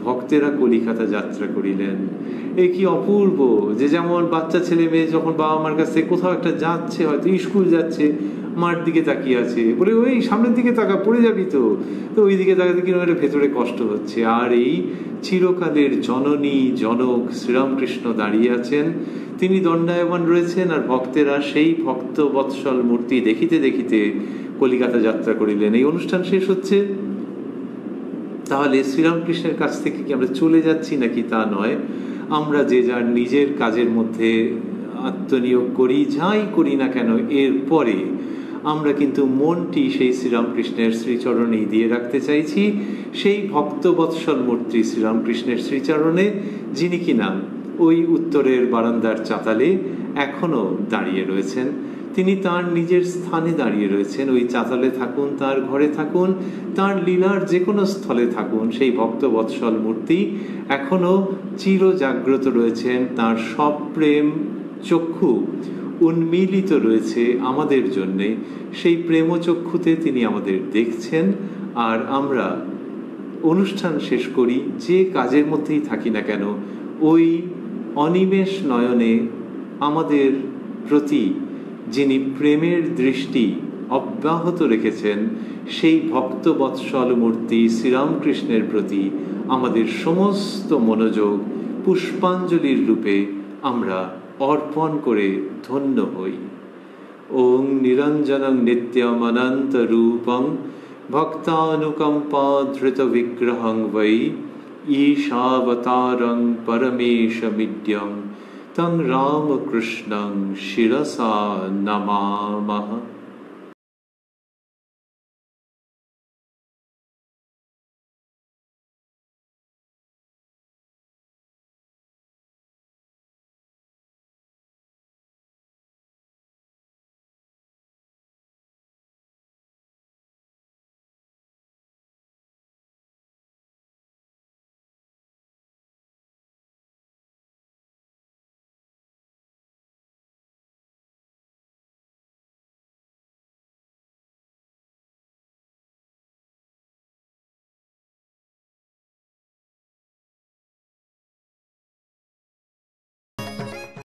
ভক্তেরা কলিকাতা যাত্রা করিলেন। এই কি অপূর্ব! যে যেমন বাচ্চা ছেলে মেয়ে যখন বাবা মার কাছ থেকে কোথাও একটা যাচ্ছে, হয়তো স্কুল যাচ্ছে, মার দিকে তাকিয়ে আছে, বলে ওই সামনের দিকে তাকা, পড়ে যাবি তো। তো ওই দিকে তাকাতে কিরকম একটা ভেতরে কষ্ট হচ্ছে। আর এই চিরকালের জননী জনক শ্রীরামকৃষ্ণ দাঁড়িয়ে আছেন, তিনি দণ্ডায়মান রয়েছেন, আর ভক্তেরা সেই ভক্ত বৎসল মূর্তি দেখিতে দেখিতে কলিকাতা যাত্রা করিলেন। এই অনুষ্ঠান শেষ হচ্ছে। তাহলে শ্রীরামকৃষ্ণের কাছ থেকে কি আমরা চলে যাচ্ছি নাকি? তা নয়, আমরা যে যার নিজের কাজের মধ্যে আত্মনিয়োগ করি, যাই করি না কেন, এরপরে আমরা কিন্তু মনটি সেই শ্রীরামকৃষ্ণের শ্রীচরণেই দিয়ে রাখতে চাইছি, সেই ভক্তবৎসল মূর্তি শ্রীরামকৃষ্ণের শ্রীচরণে, যিনি কিনা ওই উত্তরের বারান্দার চাতালে এখনো দাঁড়িয়ে রয়েছেন। তিনি তার নিজের স্থানে দাঁড়িয়ে রয়েছেন। ওই চাতালে থাকুন, তার ঘরে থাকুন, তার লীলার যে কোনো স্থলে থাকুন, সেই ভক্তবৎসল মূর্তি এখনো চির জাগ্রত রয়েছেন। তার সব প্রেম চক্ষু উন্মিলিত রয়েছে আমাদের জন্যে। সেই প্রেমচক্ষুতে তিনি আমাদের দেখছেন। আর আমরা অনুষ্ঠান শেষ করি, যে কাজের মধ্যেই থাকি না কেন, ওই অনিমেষ নয়নে আমাদের প্রতি যিনি প্রেমের দৃষ্টি অব্যাহত রেখেছেন, সেই ভক্তবৎসল মূর্তি শ্রীরামকৃষ্ণের প্রতি আমাদের সমস্ত মনোযোগ পুষ্পাঞ্জলির রূপে আমরা অর্পণ করে ধন্য হই। ওং নিরঞ্জনং নিত্যম অনন্ত রূপং ভক্তানুকম্পা ধৃত বিগ্রহং বৈ ঈশাবতারং পরমেশমিদ্যং তং রামকৃষ্ণং শিরসা নমামঃ।